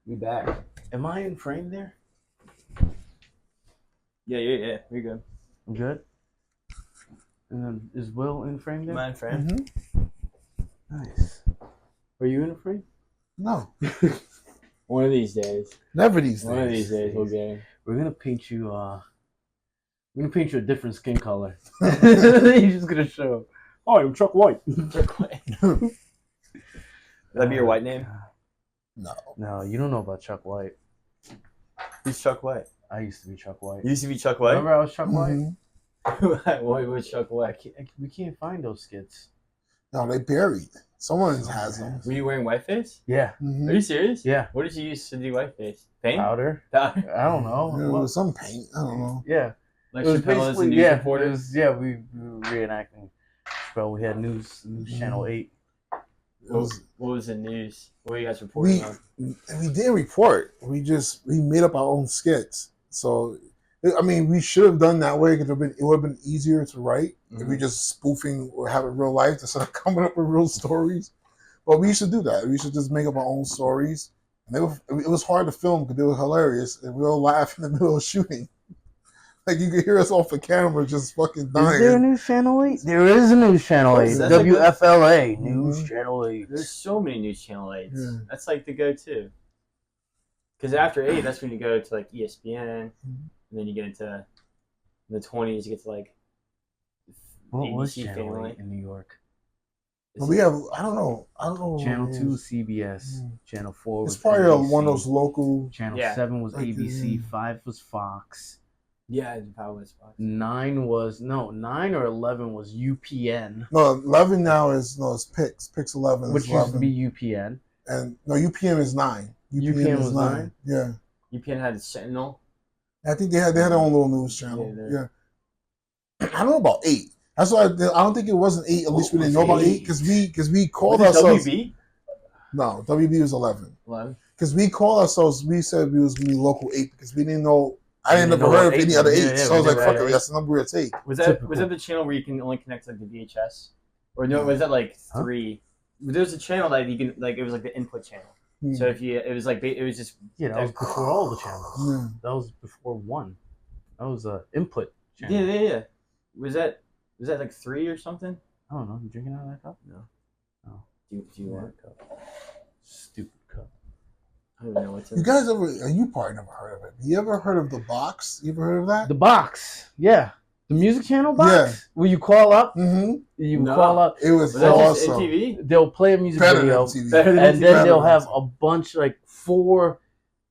We back. Am I in frame there? Yeah, you're good. I'm good. And then is Will in frame there? Am I in frame? Mm-hmm. Nice. Are you in a frame? No, One of these days. never these days. One of these days we'll get him. We're gonna paint you. We're gonna paint you a different skin color. You're just gonna show. Oh, I'm Chuck White. Chuck White. Would that be your white name? No. No, you don't know about Chuck White. Who's Chuck White? I used to be Chuck White. You used to be Chuck White? Remember I was Chuck White? Mm-hmm. What was Chuck White? We can't find those skits. No, they buried. Someone has them. Were you wearing whiteface? Yeah. Mm-hmm. Are you serious? Yeah. What did you use to do whiteface? Paint? Powder. Powder? I don't know. It was some paint. I don't know. Yeah. Like It was Chappelle as a basically news reporter? we were reenacting. But we had news channel 8. What was the news? What were you guys reporting on? We didn't report. We made up our own skits. So, I mean, we should have done that way because it would have been easier to write if we just spoofing or having real life instead of coming up with real stories. But we should do that. We should just make up our own stories. And it was hard to film because they were hilarious, and we all laugh in the middle of shooting. Like you could hear us off the camera just fucking dying. Is there a news channel 8? There is a news channel 8. That's like WFLA News Channel 8. There's so many news channel 8s. Yeah. That's like the go-to. Because after 8, that's when you go to like ESPN, and then you get into the 20s, you get to like What was ABC Channel Family. 8 in New York? But we have, I don't know. Channel what it 2, is. CBS. Channel 4 was It's probably NBC. one of those local. Channel Yeah. 7 was Like, ABC. 5 was Fox. Yeah, it's probably Fox. 9 or 11 was UPN, No, 11 now is it's Pix. Pix 11 which is used 11. to be UPN. And no, UPN is 9. UPN is was 9? Yeah. UPN had the Sentinel. I think they had their own little news channel. Yeah, Yeah. I don't know about 8. That's why I don't think it wasn't 8. At least we didn't know about 8 because we called Was it ourselves. WB? No, WB was 11. 11. Because we called ourselves. We said we was gonna be local 8 because we didn't know. I didn't didn't ever know heard what of 8 any other was. 8. Yeah, So I was we like, never fuck had it, 8. that's the number we'll take. Was that Typical. the channel where you can only connect to like the VHS? Or no, was that like 3? There's a channel that you can like it was like the input channel. So if you it was like it was just Yeah, that was before all the channels. Yeah. That was before 1. That was a input channel. yeah. Was that like 3 or something? I don't know. You drinking out of that cup? No. Oh. Do you want? Stupid cup. I don't even know what's in You guys ever? You probably never heard of it. You ever heard of The Box? You ever heard of that? The box. Yeah. The music channel box? Yeah. Where you call up? Mm-hmm. You No. call up. It was Was that just awesome. MTV? They'll play a music Better than video. MTV. Better than And MTV? then they'll Better have than a bunch, like 4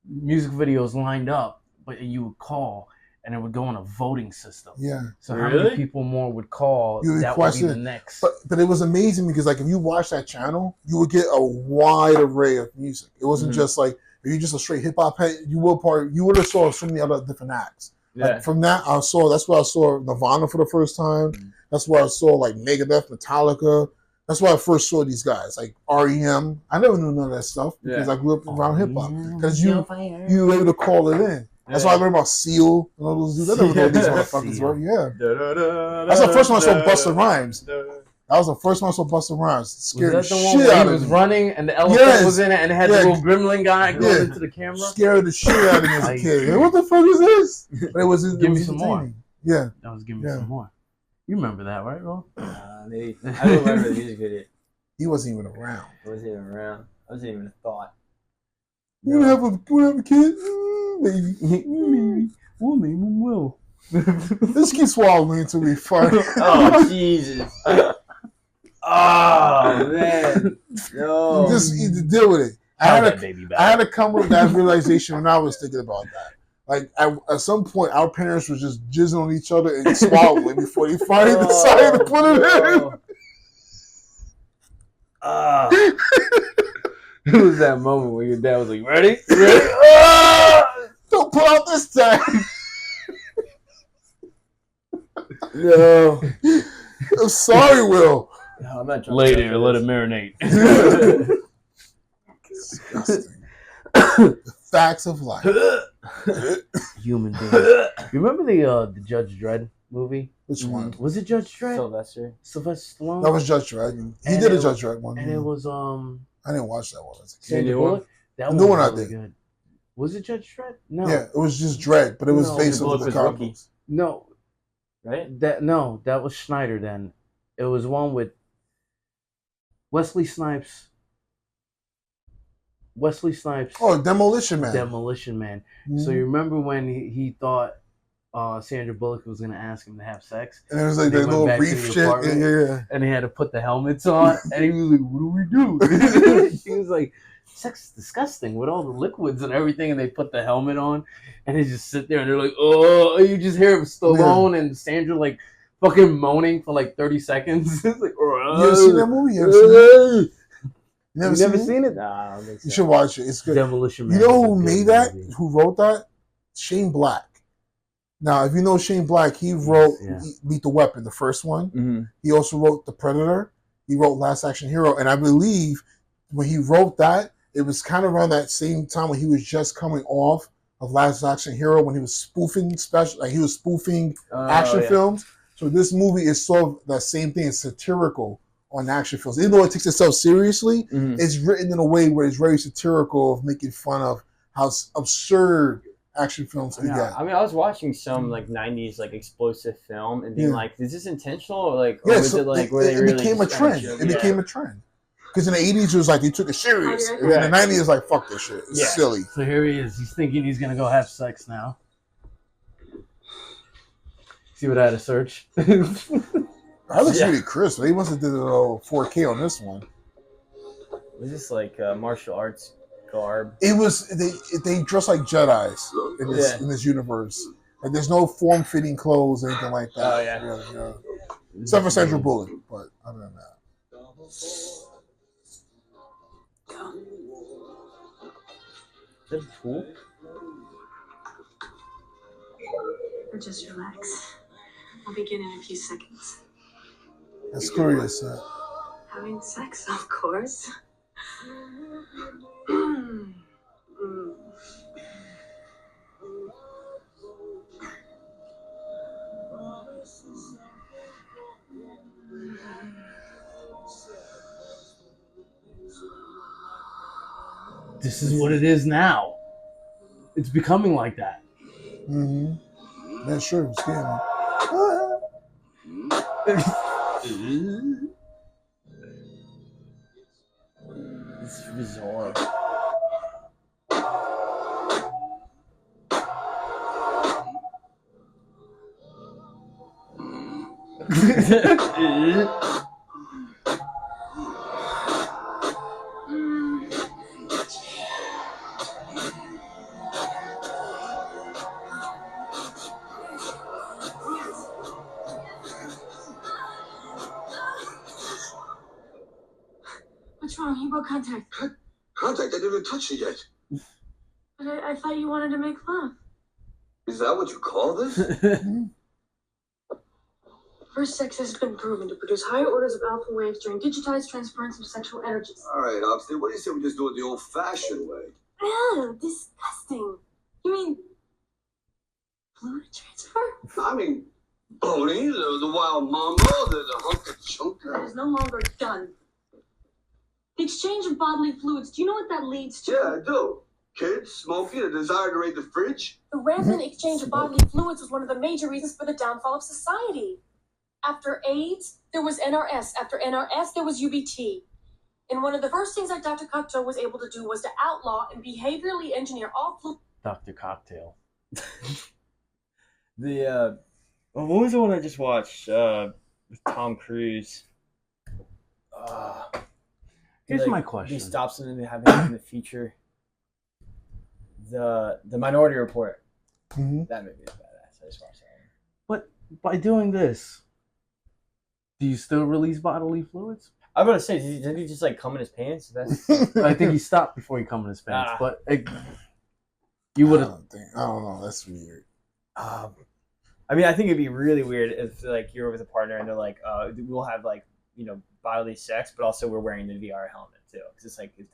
music videos lined up, but you would call, and it would go on a voting system. Yeah. So how Really? many people more would call? You That would be requested the it. next. But it was amazing because like if you watch that channel, you would get a wide array of music. It wasn't Mhm. just like if you just a straight hip hop head, you would have saw so many other different acts. Yeah. Like from that that's where I saw Nirvana for the first time. Mhm. That's where I saw like Megadeth, Metallica. That's why I first saw these guys, like REM. I never knew none of that stuff because Yeah. I grew up around hip hop. Because Yeah. you were able to call it in. That's why I learned about Seal and all those dudes. I never knew what these motherfuckers Seal. were. Yeah. That's the first one I saw Busta Rhymes. That was the first one I saw Busta Rhymes. It Was scared that the the one shit where out he of was me. running and the elephant Yes. was in it and it had Yeah. the little gremlin guy going Yeah. into the camera? Scared the shit out of me as a Nice. kid. Like, what the fuck is this? But it was Give me some more. entertaining. Yeah. That was giving me Yeah. some more. You remember that, right, Ro? Maybe. I don't remember the music video. He wasn't even around. I wasn't even around. I wasn't even a thought. You have a kid? Maybe. Maybe. We'll name him Will. Let's keep swallowing until we fart. Oh, Jesus. Oh, man. No. Just deal with it. I had to come with that realization when I was thinking about that. Like at some point, our parents were just jizzing on each other and swallowing before they finally decided to put it in. It was that moment where your dad was like, ready? Don't pull out this time. No. I'm sorry, Will. No, I'm not drunk. Later, let it marinate. Disgusting. The facts of life. Human beings. You remember the Judge Dredd movie? Which one? Was it Judge Dredd? Sylvester. Sylvester Stallone? That was Judge Dredd. He And did a it- Judge Dredd one. And it was I didn't watch that one. The Sandra new one? Bullock. That The new one one I was really did. good. Was it Judge Dredd? No. Yeah, it was just Dredd, but it was No, based Bullock on the was comic Rookie. books. No, Right? that was Schneider then. It was one with Wesley Snipes. Oh, Demolition Man. Demolition Man. Mhm. So you remember when he thought Sandra Bullock was gonna ask him to have sex, and it was like They that went little back to reef the shit. apartment. Yeah. and they had to put the helmets on, and he was like, "What do we do?" He was like, "Sex is disgusting with all the liquids and everything," and they put the helmet on, and they just sit there and they're like, "Oh," you just hear Stallone and Sandra like fucking moaning for like 30 seconds. It's like, You ever seen that movie? You ever seen that? You You never seen it? Nah, I don't think so. You should watch it. It's good. Demolition Man. You know is a who good made that? movie. Who wrote that? Shane Black. Now, if you know Shane Black, he wrote Yeah. Meet the Weapon, the first one. Mm-hmm. He also wrote The Predator. He wrote Last Action Hero. And I believe when he wrote that, it was kind of around that same time when he was just coming off of Last Action Hero, when he was spoofing action films. So this movie is sort of that same thing. It's satirical on action films. Even though it takes itself seriously, Mm-hmm. it's written in a way where it's very satirical of making fun of how absurd action films can get. I mean, I was watching some like '90s like explosive film and being Yeah. like, "Is this intentional or like, or Yeah, was so it like where they it really became a just kinda trend. showed- It became a trend. Because in the 80s, it was like they took it serious. Right. In the 90s, it was like, fuck this shit. It's Yeah. silly. So here he is. He's thinking he's gonna go have sex now. See what I had to search? That looks really crisp. They must have did it all 4K on this one. Was this like martial arts garb? It was they dress like Jedis in this universe. Like there's no form-fitting clothes or anything like that. Oh, yeah. Really, yeah. Except for Sandra Bullock, but other than that. Is that a pool? Or just relax. I'll begin in a few seconds. That's curious. Having sex, of course. This is what it is now. It's becoming like that. Mm-hmm. That's true. Scary. This is bizarre. What's wrong? You broke contact. Contact? I didn't even touch you yet. But I thought you wanted to make love. Is that what you call this? First sex has been proven to produce higher orders of alpha waves during digitized transference of sexual energies. All right, Obstin, what do you say we just do it the old-fashioned way? Ew, disgusting. You mean fluid transfer? I mean, Boney, the wild mambo, the hunker That chunker. is no longer done. The exchange of bodily fluids, do you know what that leads to? Yeah, I do. Kids, smoking, a desire to raid the fridge. The rampant exchange of bodily fluids was one of the major reasons for the downfall of society. After AIDS, there was NRS. After NRS, there was UBT. And one of the first things that Dr. Cocteau was able to do was to outlaw and behaviorally engineer all fluids. Dr. Cocktail. The what was the one I just watched with Tom Cruise? Here's Like, my He question. stops something to happen in the future. The Minority Report. Mm-hmm. That movie is badass. I just watched that. But by doing this, do you still release bodily fluids? I was about to say, did he just like come in his pants? That's I think he stopped before he come in his pants. Ah. But you would have. I don't know. That's weird. I mean, I think it'd be really weird if like you're with a partner and they're like, we'll have like bodily sex, but also we're wearing the VR helmet too. Because it's like if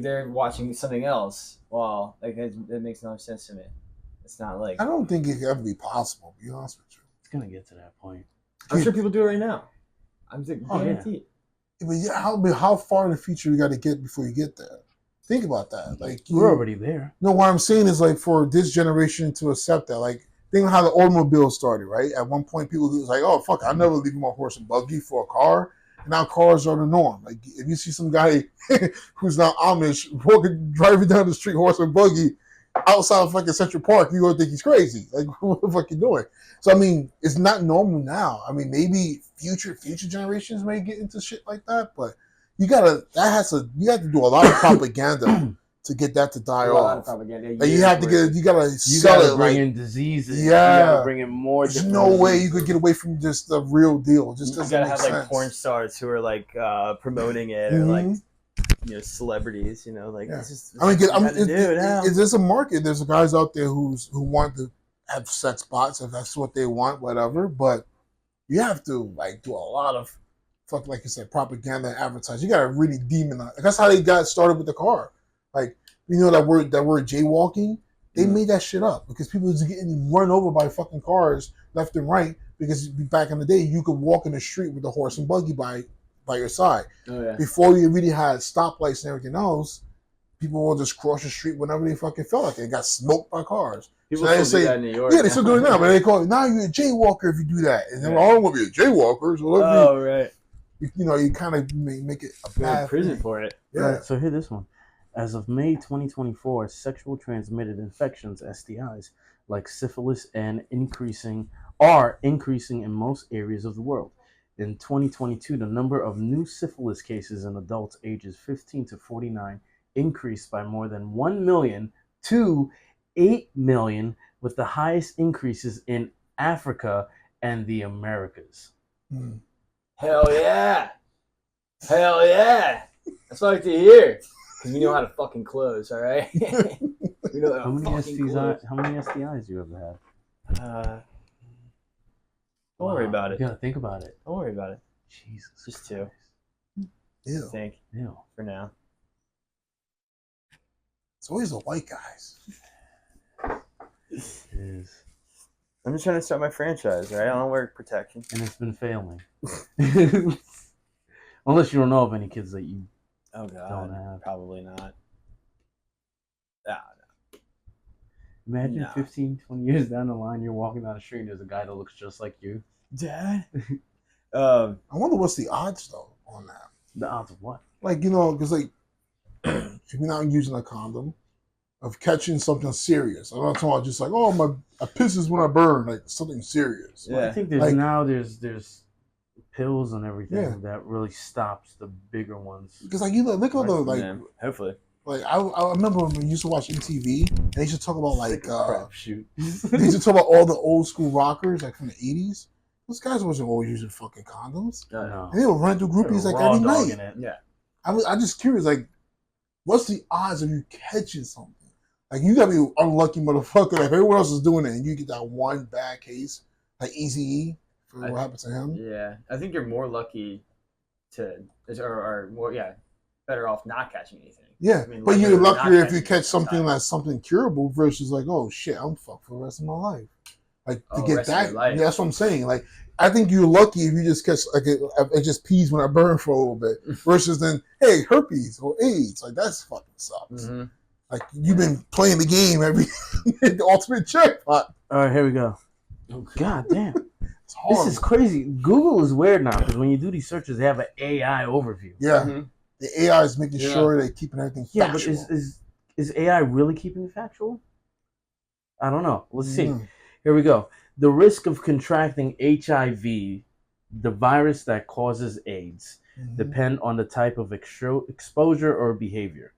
they're watching something else, well, like that makes no sense to me. It's not like I don't think it could ever be possible, to be honest with you. It's gonna get to that point. I'm sure people do it right now. I'm Oh, yeah. guaranteed. But yeah, how far in the future we got to get before you get there? Think about that. Like We're already there. No, what I'm saying is like for this generation to accept that. Like think of how the automobile started, right? At one point, people was like, "Oh fuck, I'll never leave my horse and buggy for a car." And now cars are the norm. Like if you see some guy who's not Amish driving down the street horse and buggy outside of fucking Central Park, you gonna think he's crazy. Like what the fuck you doing? So I mean, it's not normal now. I mean, maybe future generations may get into shit like that, but you have to do a lot of propaganda to get that to die A lot of off. propaganda. Like you have to you gotta You sell gotta it. bring Like in diseases. Yeah. You gotta bring in more. there's no way you could get away from just the real deal. It just You doesn't gotta make have sense. like porn stars who are like promoting it, or like celebrities. Like Yeah. this is. I mean, Now. there's a market. There's guys out there who want to have sex bots if that's what they want, whatever. But you have to like do a lot of like you said, propaganda and advertising. You gotta really demonize. That's how they got started with the car. Like that word jaywalking. They made that shit up because people was getting run over by fucking cars left and right. Because back in the day, you could walk in the street with a horse and buggy by your side. Oh yeah. Before you really had stoplights and everything else, people will just cross the street whenever they fucking felt like it. They got smoked by cars. People So still do that in New York. Yeah, they still do it now, but they call it, now you're a jaywalker if you do that. And they're like, I don't want to be a jaywalker. So let me, right. you kind of make it a Go to bad prison thing. for it. Yeah. Right, so hear this one. As of May 2024, sexual transmitted infections (STIs) like syphilis are increasing in most areas of the world. In 2022, the number of new syphilis cases in adults ages 15 to 49 increased by more than 1 million to 8 million, with the highest increases in Africa and the Americas. Hell yeah! Hell yeah! That's what I like to hear. Because we know how to fucking close, all right? We know How many close. STIs you ever had? Don't worry about it. You gotta think about it. Don't worry about it. Jesus. Just two. Ew. I think Ew. for now. It's always the white guys. It is. I'm just trying to start my franchise, right? I don't wear protection. And it's been failing. Unless you don't know of any kids that you Oh god, don't have. probably not. Imagine No. 15, 20 years down the line, you're walking down the street and there's a guy that looks just like you. Dad. I wonder what's the odds though on that. The odds of what? Like because like if you're not using a condom, of catching something serious. I'm not talking about just like I pisses when I burn, like something serious. Yeah. I think there's pills and everything that really stops the bigger ones. Because like look at the like. Yeah, hopefully. Like I remember when we used to watch MTV, and they used to talk about like Crap shoot. they used to talk about all the old school rockers like from the '80s. Those guys wasn't always using fucking condoms, No. and they would run through groupies like Raw every night. dogging it. Yeah. I'm just curious, like, what's the odds of you catching something? Like you gotta be unlucky motherfucker. Like if everyone else is doing it, and you get that one bad case, like Eazy-E for what happened to him. Yeah. I think you're more lucky or more better off not catching anything. Yeah, I mean, but you're not luckier if you catching catch something time. that's something curable versus like, oh shit, I'm fucked for the rest of my life. Like to get rest of that, your life. yeah, that's what I'm saying. Like I think you're lucky if you just catch like it just pees when I burn for a little bit, versus then hey herpes or AIDS, like that's fucking sucks. Mm-hmm. Like you've been playing the game every the ultimate jackpot. All right, here we go. God damn. It's horrible. This is crazy. Google is weird now because when you do these searches, they have an AI overview. Yeah, Mm-hmm. the AI is making sure they're keeping everything Yeah, factual. but is AI really keeping it factual? I don't know. Let's see. Mm. Here we go. The risk of contracting HIV, the virus that causes AIDS, depend on the type of exposure or behavior.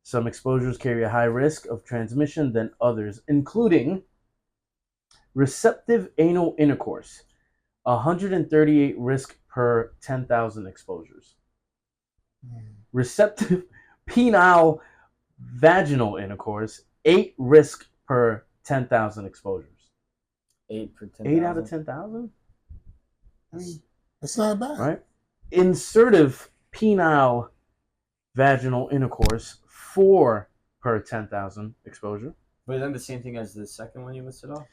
Some exposures carry a high risk of transmission than others, including receptive anal intercourse, 138 risk per 10,000 exposures. Receptive penile vaginal intercourse, 8 risk per 10,000 exposures. 8 per 10,000. 8 out of 10,000? I mean, It's not bad, right? Insertive penile vaginal intercourse, 4 per 10,000 exposure. But isn't the same thing as the second one you listed off?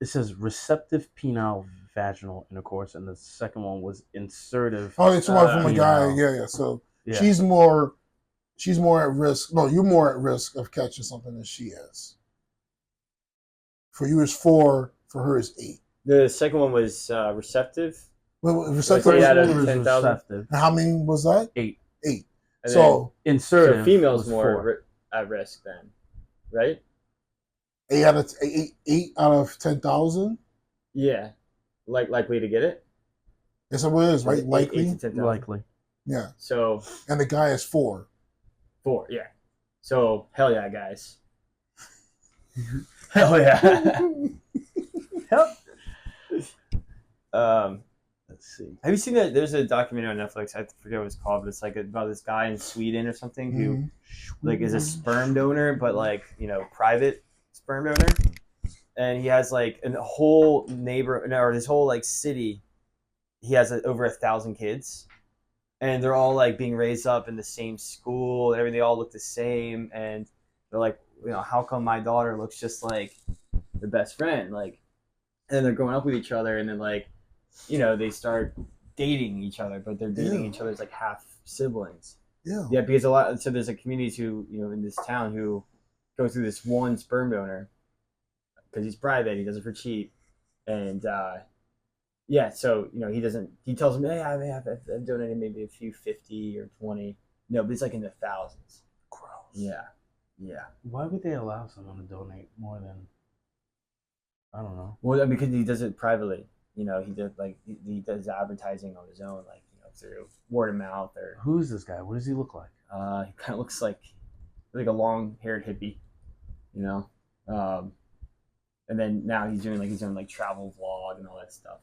It says receptive penile vaginal intercourse, and the second one was insertive. Oh, it's more from a guy. penile. Yeah. So Yeah. she's more she's more at risk. No, you're more at risk of catching something than she is. For you, it's 4. For her, it's 8. The second one was receptive. Well, Like receptive. 8 out of One was 10,000. receptive. And how many was that? 8. 8. And So Insertive. so females was more 4. at risk then, right? 8 out of 8 out of 10,000. Yeah, likely to get it. That's what it is, right? 8 Likely. to 10,000. Likely. Yeah. So And the guy is 4. 4, yeah. So hell yeah, guys. Hell yeah. Hell. Let's see. Have you seen that? There's a documentary on Netflix. I forget what it's called, but it's like about this guy in Sweden or something who Mhm. like is a sperm donor, but like private sperm donor, and he has like a whole or this whole like city. He has over 1,000 kids, and they're all like being raised up in the same school. And everything, they all look the same, and they're like, how come my daughter looks just like their best friend? Like, and they're growing up with each other, and then like, they start dating each other, but they're dating each other's like half siblings. Yeah. Yeah, because so there's a community who, in this town who go through this one sperm donor because he's private, he does it for cheap. And so, he tells them, hey, I've donated maybe a few 50 or 20. No, but it's like in the thousands. Gross. Yeah. Yeah. Why would they allow someone to donate more than, I don't know. Well, because he does it privately. He does he does advertising on his own, like, through word of mouth or. Who's this guy? What does he look like? He kind of looks like a long-haired hippie, and then now he's doing his own travel vlog and all that stuff.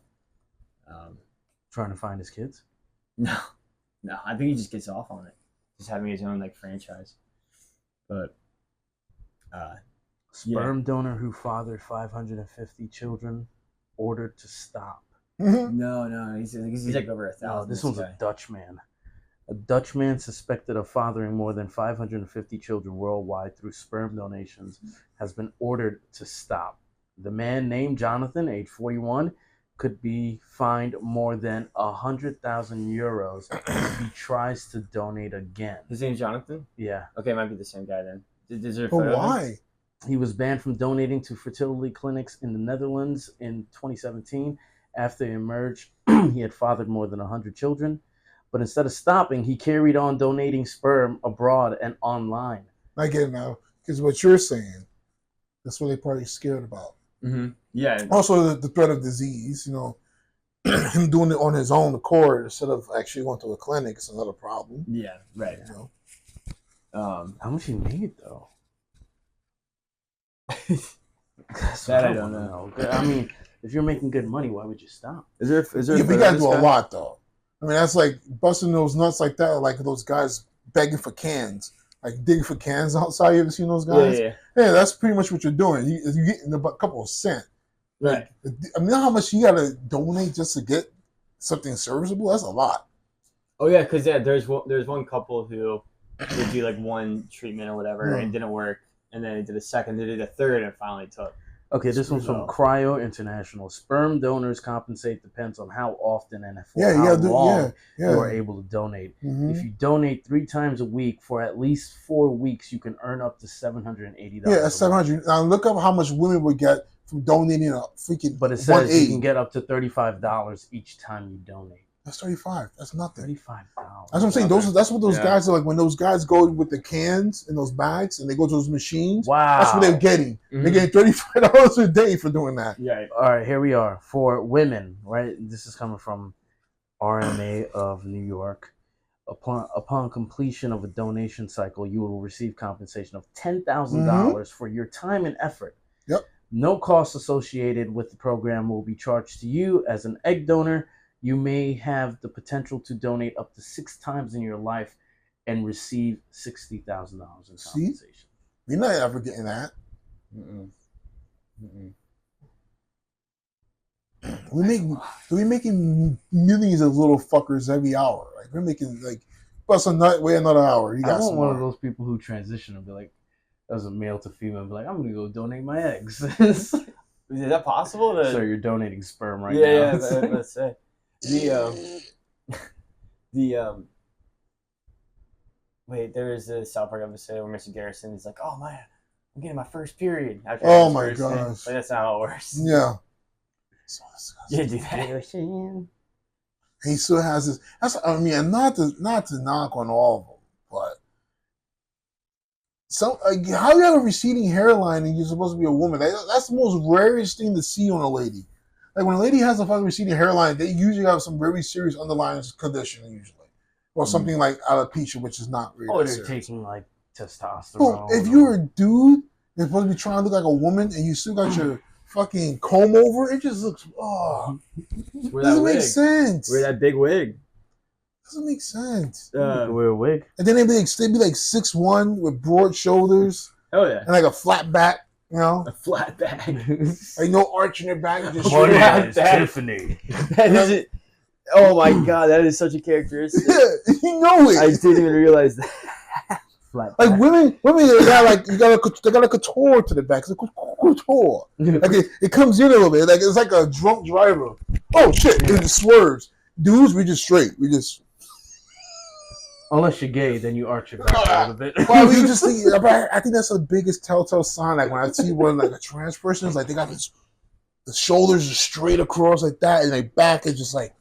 Trying to find his kids? No, I think he just gets off on it, just having his own franchise. But Sperm donor who fathered 550 children ordered to stop. no, he's like over 1,000. No, this one's a Dutch man. A Dutch man suspected of fathering more than 550 children worldwide through sperm donations has been ordered to stop. The man, named Jonathan, age 41, could be fined more than 100,000 euros if he tries to donate again. His name's Jonathan? Yeah. Okay, it might be the same guy then. Is there a But photo of him? why? He was banned from donating to fertility clinics in the Netherlands in 2017. After he emerged, he had fathered more than 100 children. But instead of stopping, he carried on donating sperm abroad and online. I get it now. Because what you're saying, that's what they're probably scared about. Mm-hmm. Yeah. Also, the threat of disease, him doing it on his own accord instead of actually going to a clinic is another problem. Yeah, right. How much he made, though? That I don't know. I mean, if you're making good money, why would you stop? Is there Yeah, we got to do a lot, though. I mean, that's like busting those nuts like that, like those guys begging for cans, like digging for cans outside. You ever seen those guys? Yeah. Yeah, that's pretty much what you're doing. You're getting a couple of cents. Right. I mean, how much you got to donate just to get something serviceable? That's a lot. Oh yeah, because there's one couple who would do one treatment or whatever, and it didn't work, and then they did a second, they did a third, and it finally took. Okay, this one's from Cryo International. Sperm donors compensate depends on how often and for how long you are able to donate. Mm-hmm. If you donate 3 times a week for at least 4 weeks, you can earn up to $780. Yeah, that's 700. Now look up how much women would get from donating a freaking. But it says you can get up to $35 each time you donate. That's 35. That's nothing. $35. That's what I'm saying. That's what those guys are like when those guys go with the cans in those bags and they go to those machines. Wow. That's what they're getting. Mm-hmm. They're getting $35 a day for doing that. Yeah. All right, here we are. For women, right? This is coming from RMA of New York. Upon completion of a donation cycle, you will receive compensation of $10,000 for your time and effort. Yep. No costs associated with the program will be charged to you as an egg donor. You may have the potential to donate up to 6 times in your life and receive $60,000 in compensation. See? We're not ever getting that. Mm-mm. Mm-mm. We're making millions of little fuckers every hour. Like we're making bust a nut, wait another hour. You got I want some one more. of those people who transition and be like, as a male to female, be like, I'm gonna go donate my eggs. Is that possible? So you're donating sperm right now? Yeah, let's say Wait, there was a South Park episode where Mr. Garrison is like, "Oh my, I'm getting my first period." After Oh his my first- gosh. Like, that's not how it works. Yeah. So You disgusting. do that. He still has this. I mean, and not to knock on all of them, but some how you have a receding hairline and you're supposed to be a woman. That's the most rarest thing to see on a lady. Like when a lady has a fucking receding hairline, they usually have some very serious underlying condition, usually, or something like alopecia, which is not really. Or they're serious. taking like testosterone. Well, if you're a dude, you're supposed to be trying to look like a woman, and you still got your fucking comb over, it just looks. Oh, Wear that doesn't wig. make sense. Wear that big wig. Doesn't make sense. You can wear a wig. And then they'd be like 6'1" with broad shoulders Oh yeah, and like a flat back, you know, a flat bag. like no arch in their back, just Money straight. is Tiffany. That is it. Oh my god, that is such a characteristic. Yeah, you know it. I didn't even realize that. Flat Like back. women, they got like they got a couture to the back. It's a couture. Like it comes in a little bit. Like it's like a drunk driver. Oh shit! It just swerves. Dudes, we just straight. We just. Unless you're gay, then you arch your back a little bit. Well, we just think. I think that's the biggest telltale sign. Like when I see one like a trans person, it's like they got this. The shoulders are straight across like that, and their back is just like.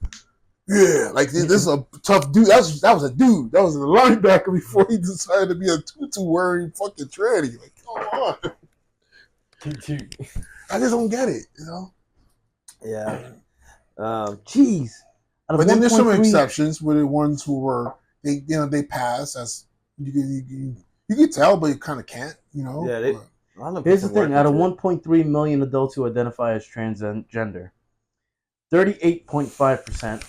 Yeah, like this is a tough dude. That was a dude. That was a linebacker before he decided to be a tutu wearing fucking tranny. Like, come on. I just don't get it, you know. Yeah. Jeez. Out of But then there's some 1.3 exceptions where the ones who were they pass as you can tell, but you kind of can't, you know. Yeah, But- Here's the thing: out of 1.3 million adults who identify as transgender, 38.5%,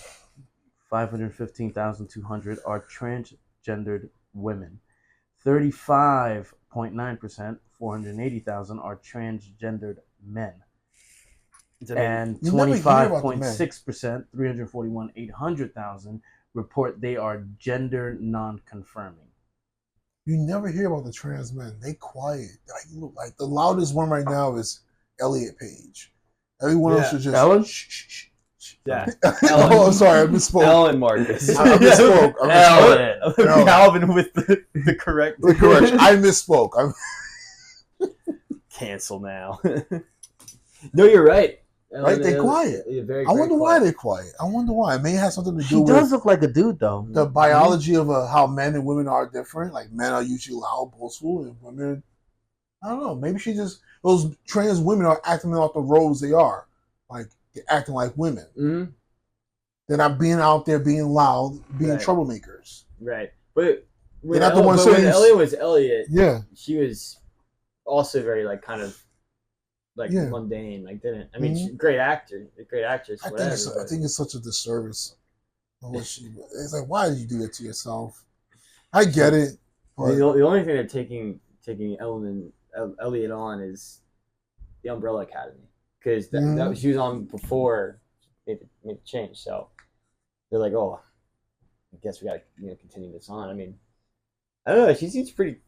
515,200, are transgendered women. 35.9%, 480,000, are transgendered men. And You never hear about the men. 25.6%, 341,800,000, report they are gender non-confirming. You never hear about the trans men. They quiet. Like the loudest one right now is Elliot Page. Everyone else is just Ellen? shh, shh, shh. Yeah. Oh, I'm sorry, I misspoke. Ellen Marcus. I misspoke. Ellen. Calvin with the correct. Correct. I misspoke. Cancel now. No, you're right. Right, they quiet. Yeah, very, I wonder very why quiet. they're quiet. I wonder why. It may have something to do She with does look like a dude, though. the biology of how men and women are different. Like men are usually loud, boastful, and women, I don't know. Maybe those trans women are acting out the roles they are. Like they're acting like women. Mhm. They're not being out there being loud, being Right. troublemakers. Right, but when, They're not the ones when saying- Elliot was Elliot, Yeah. she was also very like kind of like Yeah. mundane. Like didn't I mean Mhm. she's a great actress. I Whatever. think it's such a disservice. It's like, why did you do that to yourself? I get it. But the only thing they're taking Elliot on is the Umbrella Academy because that she was on before made the change. So they're like, oh, I guess we got to continue this on. I mean, I don't know. She seems pretty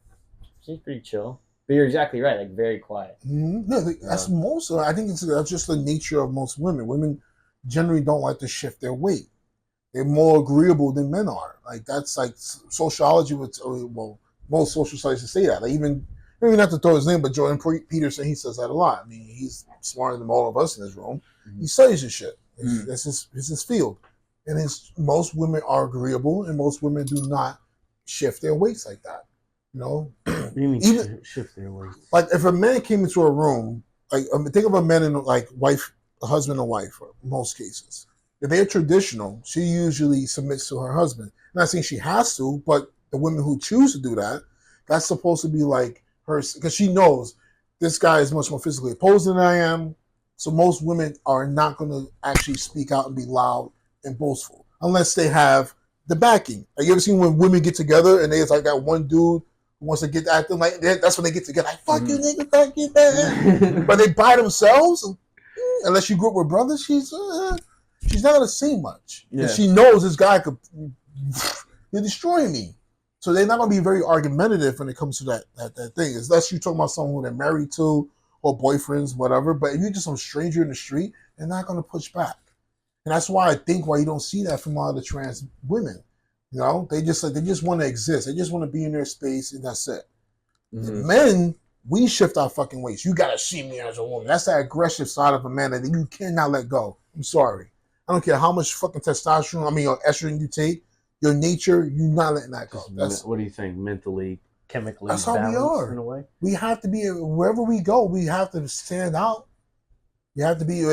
chill. But you're exactly right. Like very quiet. no, that's most. I think that's just the nature of most women. Women generally don't like to shift their weight. They're more agreeable than men are. Like that's like sociology would. Well, most social studies say that. Like even maybe not to throw his name, but Jordan Peterson, he says that a lot. I mean, he's smarter than all of us in this room. Mhm. He studies this shit. It's his field, and most women are agreeable, and most women do not shift their weights like that. You know, What do you mean Even- shift their weight? like if a man came into a room, like think of a man and like wife, a husband and wife, in most cases. If they're traditional, she usually submits to her husband. I'm not saying she has to, but the women who choose to do that, that's supposed to be like her, because she knows this guy is much more physically opposed than I am. So most women are not going to actually speak out and be loud and boastful unless they have the backing. Like you ever seen when women get together and there's like that one dude who wants to get acting like that? That's when they get together. Like, fuck you, nigga, fuck you, man. But they by themselves, unless you grew up with brothers, she's not going to say much. Yeah. And she knows this guy could destroy me. So they're not going to be very argumentative when it comes to that thing. Unless you're talking about someone who they're married to or boyfriends, whatever. But if you're just some stranger in the street, they're not going to push back. And that's why I think why you don't see that from a lot of the trans women. You know, they just want to exist. They just want to be in their space, and that's it. Mhm. Men, we shift our fucking ways. You gotta see me as a woman. That's that aggressive side of a man that you cannot let go. I'm sorry. I don't care how much fucking testosterone, or estrogen you take. Your nature, you're not letting that go. That's What do you think? Mentally, chemically That's how we balanced are. in a way. we have to be wherever we go. We have to stand out. You have to be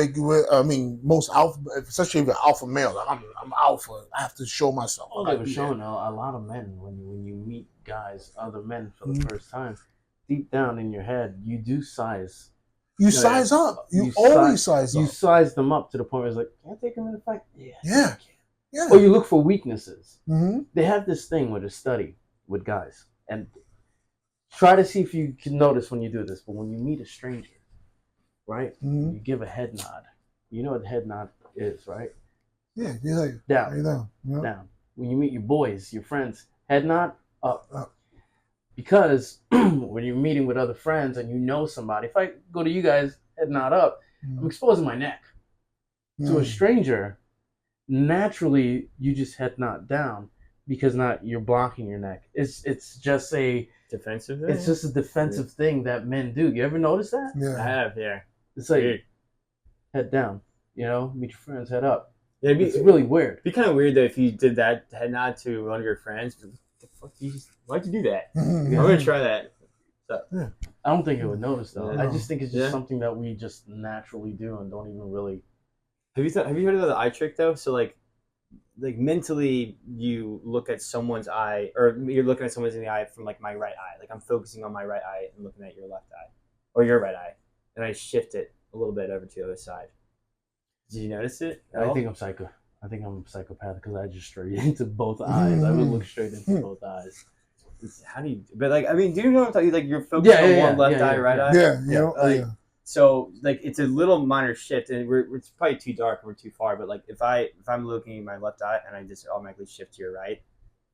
most alpha, especially if you're alpha male. Like, I'm alpha. I have to show myself. Oh, I they gotta were be showing a lot of men when you meet guys, other men for the Mhm. first time. Deep down in your head, you do size. there. You Yeah. size up. You You always size You up. size them up to the point where it's like, can I take him in a fight? Yeah. Yeah. Yeah. Or you look for weaknesses. Mm-hmm. They have this thing with a study with guys, and try to see if you can notice when you do this. But when you meet a stranger, right, Mm-hmm. you give a head nod. You know what the head nod is, right? Yeah. You're like, Down, right down. Yeah. down. When you meet your boys, your friends, head nod, up. Up. Because when you're meeting with other friends and you know somebody, if I go to you guys, head nod up, I'm exposing my neck. To a stranger, naturally you just head nod down because not you're blocking your neck. It's just a Defensive. it's just a defensive thing that men do. You ever notice that? I Yeah. have, yeah. It's like Weird. head down, meet your friends, head up. Yeah, it'd It's really weird. be kind of weird though if you did that head nod to one of your friends. What the fuck? Why'd you do that? Mhm. I'm gonna try that. I don't think it would notice though. Yeah. I just think it's just Yeah. something that we just naturally do and don't even really. Have you heard of the eye trick though? So like mentally you look at someone's eye, or you're looking at someone's in the eye from like my right eye. Like I'm focusing on my right eye and looking at your left eye, or your right eye, and I shift it a little bit over to the other side. Did you notice it? at I all? think I'm psycho. I think I'm a psychopath because I just straight into both eyes. I would look straight into both eyes. How do you? But like, I mean, do you know what I'm talking? Like, you're focused on one left eye, right eye. Yeah. You know. Like, Yeah. So like, it's a little minor shift, and it's probably too dark and we're too far. But like, if I'm looking at my left eye and I just automatically shift to your right,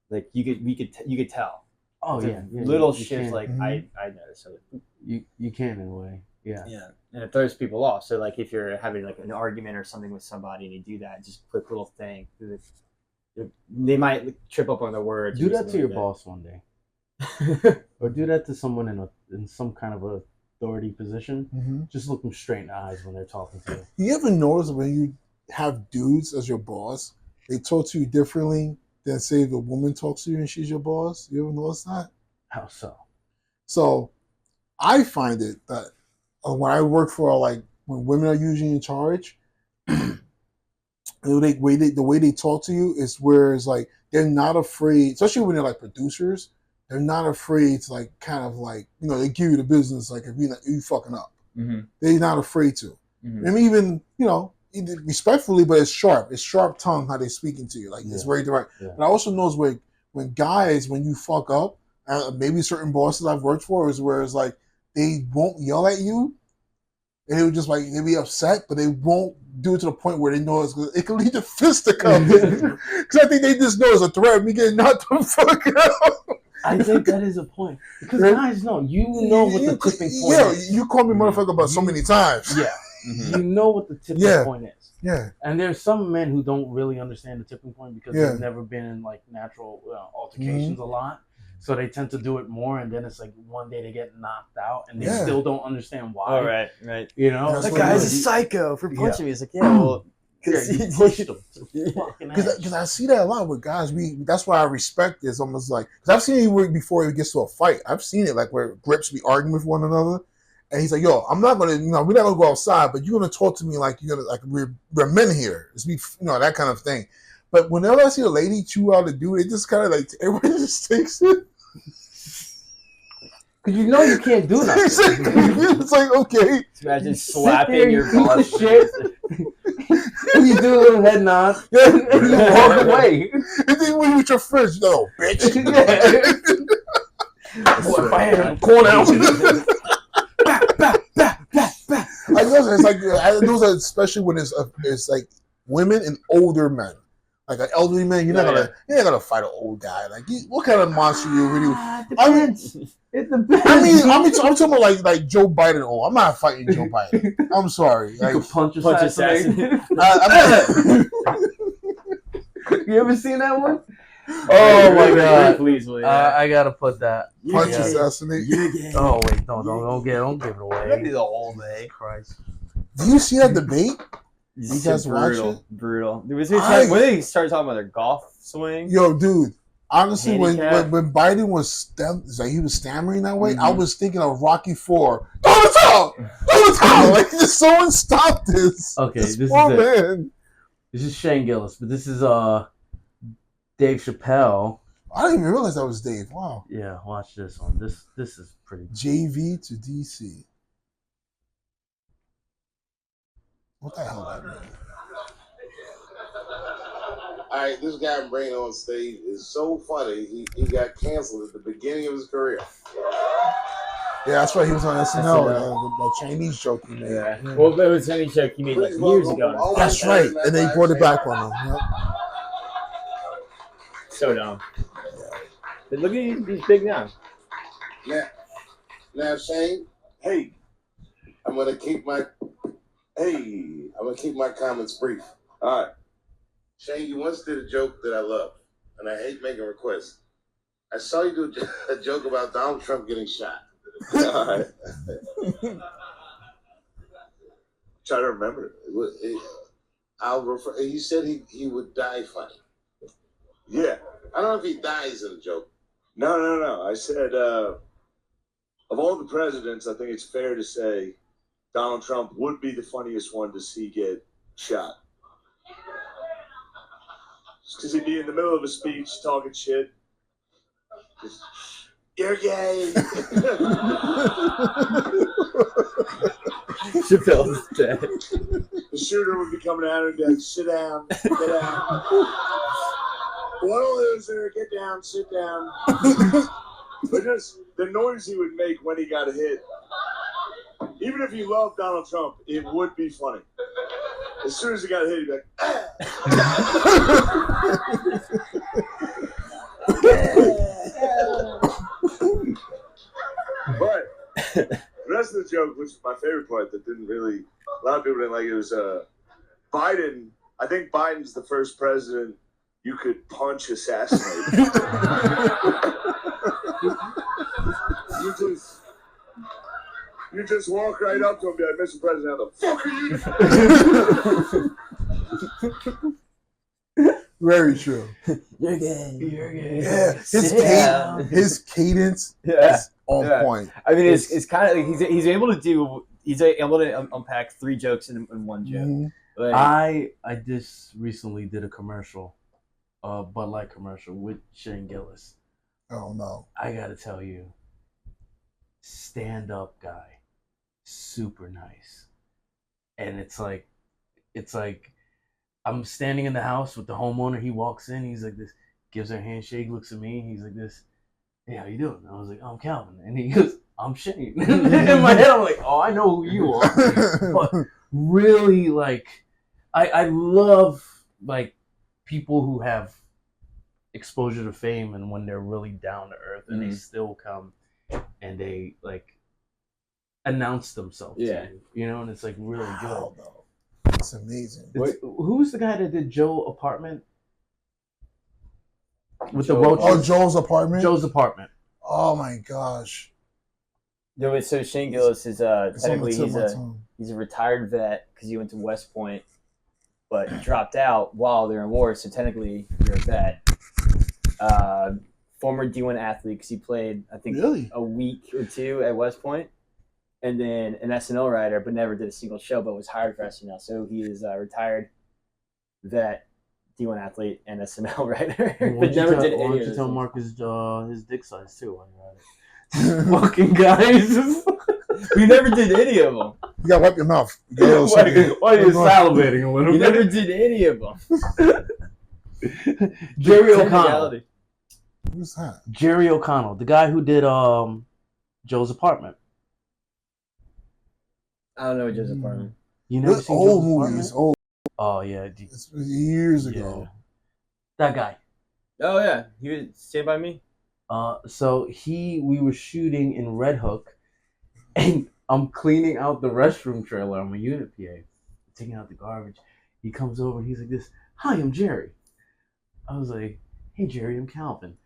like you could tell. Oh It's a yeah, little you shift. can. Like I noticed. So You can in a way. Yeah. yeah, and it throws people off. So like, if you're having like an argument or something with somebody and you do that, just quick little thing, they might trip up on the words. Do or that to something your like boss one day, or do that to someone in some kind of authority position. Mm-hmm. Just look them straight in the eyes when they're talking to you. You ever notice when you have dudes as your boss, they talk to you differently than say if a woman talks to you and she's your boss? You ever notice that? How so? So I find it that when I work for when women are usually in charge, the way they talk to you is where it's like they're not afraid, especially when they're like producers. They're not afraid to like kind of like they give you the business like if you fucking up. Mm-hmm. They're not afraid to. Mm-hmm. And even respectfully, but it's sharp tongue how they're speaking to you. Like it's very direct. Yeah. But I also knows when guys when you fuck up, maybe certain bosses I've worked for is where it's like they won't yell at you, and they would just like they'll be upset, but they won't do it to the point where they know it can lead to fisticuffs. Because I think they just know it's a threat of me getting knocked the fuck out. I think that is a point because guys know what the tipping point is. You call me motherfucker about so many times. Yeah, Mm-hmm. you know what the tipping point is. Yeah. And there's some men who don't really understand the tipping point because Yeah. they've never been in like natural altercations a lot. So they tend to do it more, and then it's like one day they get knocked out, and they Yeah. still don't understand why. All right. You know, That's That what guy's it a is. psycho for Yeah. punching me. It's like, yeah, well, yeah, you pushed him to the fucking ass. Because I see that a lot with guys. That's why I respect this. Almost like because I've seen it work before it gets to a fight. I've seen it like where grips be arguing with one another, and he's like, "Yo, I'm not gonna, we're not gonna go outside, but you're gonna talk to me like you're gonna like we're men here. It's me, that kind of thing." But whenever I see a lady chew out a dude, it just kind of like everybody just takes it. Because you know you can't do nothing. It's like okay, imagine Sit slapping there, your you piece boss. of shit. And you do a little head nod, and you walk away. and then when you with your friends, bitch. Boy, if I had him corner out. I know it's like I know that especially when it's like women and older men, like an elderly man. You're not gonna fight an old guy. Like what kind of monster you really? It depends. It depends. I'm talking about like Joe Biden. Oh, I'm not fighting Joe Biden. I'm sorry. You Like, could punch assassin. assassinate. I'm You ever seen that one? Oh my god! Please, yeah. I gotta put that. Punch Yeah. assassinate. Oh wait, don't give it away. The whole day. Jesus Christ. Do you see that debate? You It's guys watch brutal, it? brutal. When I- they started talking about their golf swing, Yo, dude. Honestly, when Handicap. Biden was he was stammering that way, I Mhm. was thinking of Rocky IV. Donald Trump! Donald Trump! Like, just someone stop this. Okay, this this poor is it. man. This is Shane Gillis, but this is Dave Chappelle. I didn't even realize that was Dave. Wow. Yeah, watch this one. This is pretty. JV to DC. What the hell that mean? All right, this guy I'm bringing on stage is so funny. He got canceled at the beginning of his career. Yeah, that's right. He was on SNL. SNL. The Chinese joke he made. yeah. Yeah. Well, it was any joke he made like years ago. That's right. And they brought it back on him. Yep. So dumb. But look at he's big now. Now, Shane, Hey, I'm gonna keep my comments brief. all right. Shane, you once did a joke that I love, and I hate making requests. I saw you do a joke about Donald Trump getting shot. All right. Try to remember it. I'll refer. You said he would die funny. Yeah. I don't know if he dies in a joke. No. I said, of all the presidents, I think it's fair to say Donald Trump would be the funniest one to see get shot. Because he'd be in the middle of a speech talking shit. Just, you're gay. Chappelle's dead. The shooter would be coming at him and be like, sit down, get down. What a loser, get down, sit down. But just the noise he would make when he got hit, even if you love Donald Trump, it would be funny. As soon as he got hit, he'd be like, ah. But the rest of the joke, which is my favorite part, that didn't really, a lot of people didn't like it, was Biden. I think Biden's the first president you could punch assassinate. You just walk right up to him and be like, Mr. President, how the fuck are you? Very true. You're gay. Yeah, his cadence Yeah. is on Yeah. point. I mean, it's kind of like he's able to unpack three jokes in one joke. Mhm. Like, I just recently did a commercial, Bud Light commercial with Shane Gillis. Oh no. I gotta tell you, stand-up guy, super nice, and it's like I'm standing in the house with the homeowner. He walks in, he's like this, gives her a handshake, looks at me, he's like this, hey, how you doing? I was like, oh, I'm Calvin, and he goes, I'm Shane. In my head, I'm like, oh, I know who you are. But really, like, I love like people who have exposure to fame and when they're really down to earth and they still come and they like announce themselves Yeah. to you know, and it's like really good. Wow, though. It's amazing. Who's the guy that did Joe Apartment with Joe- the roaches? Oh, Joe's apartment. Joe's Apartment. Oh my gosh. no, so Shane Gillis is It's on the technically tip of my tongue. he's a retired vet because he went to West Point, but he dropped out while they're in war. So technically, you're a vet. Former D1 athlete because he played, I think, Really? a week or two at West Point, and then an SNL writer, but never did a single show, but was hired for SNL. So he is a retired vet, D1 athlete, and SNL writer, but never did Why any don't of you those tell things. Mark his dick size too while you're at it? Fucking guys. We never did any of them. You gotta wipe your mouth. You gotta why, something. why are you salivating a little We bit? never did any of them. Jerry O'Connell. Technicality. Who's that? Jerry O'Connell, the guy who did Joe's Apartment. I don't know Joe's Apartment. You never This seen old Joe's movies. Apartment? Oh, Oh yeah, it's years ago. yeah. That guy. Oh yeah, he was Stand By Me. So we were shooting in Red Hook, and I'm cleaning out the restroom trailer. I'm a unit PA, taking out the garbage. He comes over and he's like this, hi, I'm Jerry. I was like, hey, Jerry, I'm Calvin.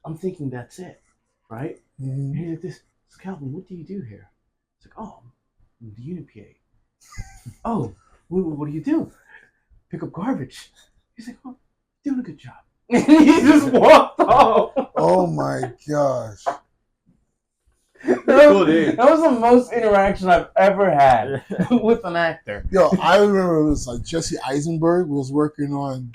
I'm thinking that's it, right? And he's like, this Calvin, what do you do here? It's like, oh, I'm the UNPA. Oh, what do you do? Pick up garbage. He's like, oh, doing a good job. And he just walked off. Oh my gosh. Cool, dude. That was the most interaction I've ever had with an actor. Yo, I remember it was like Jesse Eisenberg was working on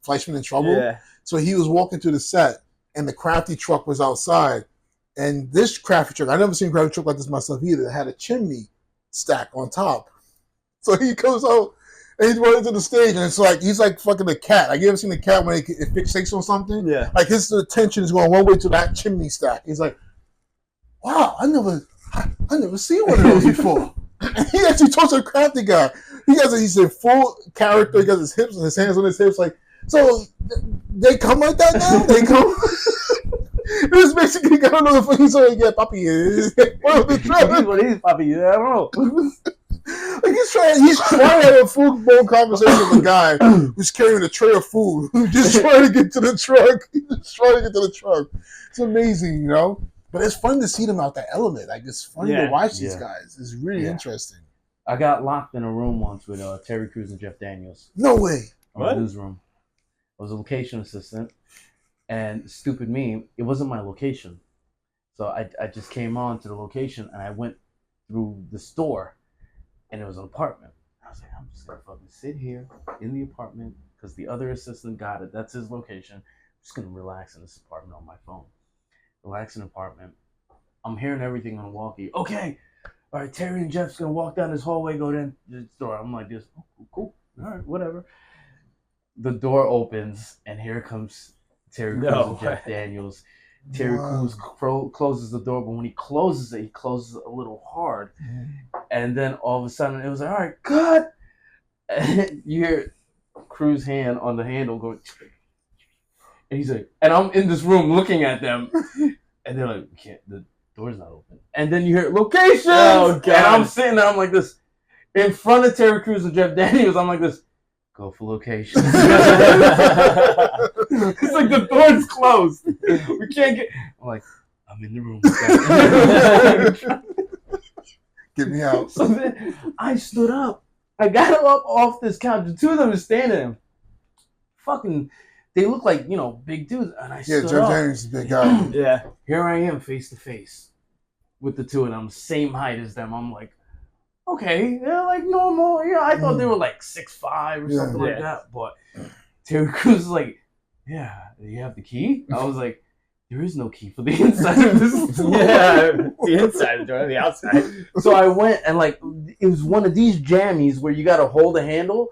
Fleischman in Trouble. Yeah. So he was walking to the set, and the crafty truck was outside. And this crafty truck, I never seen a crafty truck like this myself either. It had a chimney stack on top. So he comes out and he's running to the stage, and it's like he's like fucking a cat. Like, you ever seen a cat when it fixates on something? Yeah. Like his attention is going one way to that chimney stack. He's like, wow, I never seen one of those before. And he actually talks to a crafty guy. He's in full character. He got his hips and his hands on his hips. Like, so they come like that now? They come. This basically got another fucking song. Yeah, Papi is. What is Papi? I don't know. Like he's trying to have a full-blown conversation with a guy who's carrying a tray of food, just trying to get to the truck. It's amazing, you know. But it's fun to see them out that element. Like, it's funny to watch these guys. It's really interesting. I got locked in a room once with Terry Crews and Jeff Daniels. No way. In the newsroom. I was a location assistant, and stupid me, it wasn't my location. So I just came on to the location, and I went through the store, and it was an apartment. I was like, I'm just going to fucking sit here in the apartment because the other assistant got it. That's his location. I'm just going to relax in this apartment on my phone. Relaxing apartment. I'm hearing everything on walkie. Okay. All right, Terry and Jeff's going to walk down this hallway, go down to the store. I'm like this. Oh, cool. All right, whatever. The door opens, and here comes Terry Crews and Jeff Daniels. Terry Crews closes the door, but when he closes it a little hard. And then all of a sudden, it was like, all right, cut. And you hear Crews' hand on the handle going, and he's like, and I'm in this room looking at them, and they're like, we can't, the door's not open. And then you hear location. Oh, God. And I'm sitting there, I'm like this, in front of Terry Crews and Jeff Daniels, I'm like this, go for location. It's like the door's closed. We can't get. I'm like, I'm in the room. Get me out. So then I stood up. I got up off this couch. The two of them are standing there. Fucking, they look like, you know, big dudes. And I stood up. Yeah, Jeff Daniels is a big guy. Yeah. Here I am face to face with the two of them, same height as them. I'm like, okay, they're like normal. Yeah, I thought they were like 6'5" or something like that. But Terry Crews is like, yeah, do you have the key? I was like, there is no key for the inside of this door. Yeah, the inside of the door, the outside. So I went and like, it was one of these jammies where you got to hold the handle,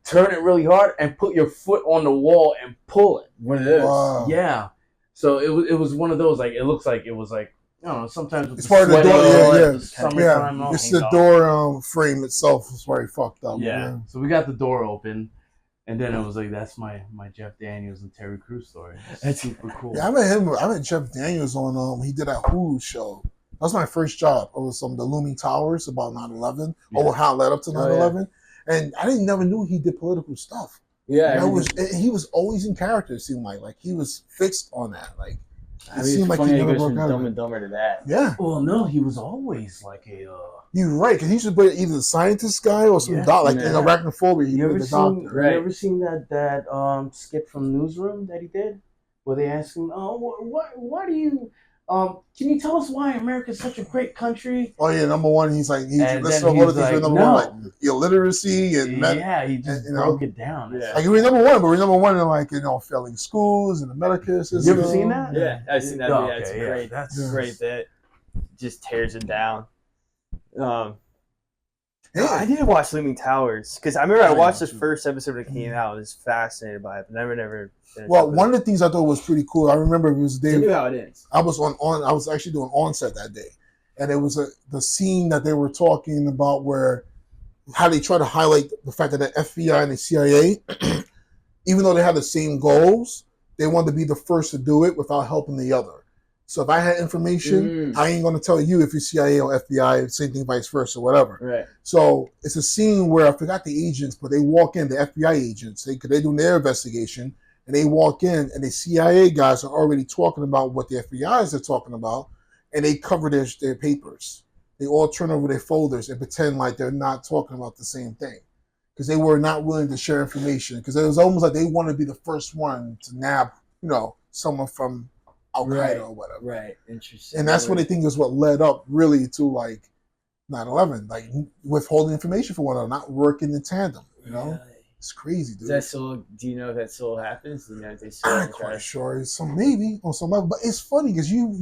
turn it really hard, and put your foot on the wall and pull it. One of those. Wow. Yeah. So it was one of those, like, it looks like it was like, I don't know, sometimes with It's part of the door, summertime, it's the door frame itself is very fucked up. Yeah. So we got the door open, and then it was like, that's my Jeff Daniels and Terry Crews story. That's super cool. Yeah, I met Jeff Daniels on he did that Hulu show. That was my first job. It was the Looming Towers about 9/11. Or how it led up to 9/11. And I never knew he did political stuff. Yeah. He was always in character, it seemed like he was fixed on that. Like, I mean, it's funny he goes from Dumb and Dumber to that. Yeah. Well, no, he was always like a. You're right, because he used to be either the scientist guy or some doc, like in Arachnophobia. You ever seen that skit from Newsroom that he did, where they asked him, "Oh, why do you? Can you tell us why America's such a great country?" Oh yeah, number one, he's like one, like illiteracy and he just broke it down. Yeah. Like we're number one, but we're number one in like failing schools and the Medicare system. You ever seen that? Yeah, I've seen that. Oh, yeah, it's great. That's great. That just tears it down. I didn't watch Looming Towers because I remember I watched the first episode that came out. I was fascinated by it, but never. Well, one of the things I thought was pretty cool. I remember it was Tell me how it is. I was actually doing onset that day, and it was the scene that they were talking about where how they try to highlight the fact that the FBI and the CIA, even though they have the same goals, they wanted to be the first to do it without helping the other. So if I had information, I ain't going to tell you if you're CIA or FBI, same thing, vice versa, whatever. Right. So it's a scene where I forgot the agents, but they walk in, the FBI agents, they're doing their investigation. and they walk in, and the CIA guys are already talking about what the FBI's are talking about, and they cover their papers. They all turn over their folders and pretend like they're not talking about the same thing, because they were not willing to share information, because it was almost like they wanted to be the first one to nab, someone from Al Qaeda or whatever. Right. Interesting. And that's what they think is what led up really to like 9/11, like withholding information from one another, not working in tandem. Really? It's crazy, dude. Is that still? Do you know if that still happens? Do you know if they still I'm not quite sure. So maybe on some level, but it's funny because you.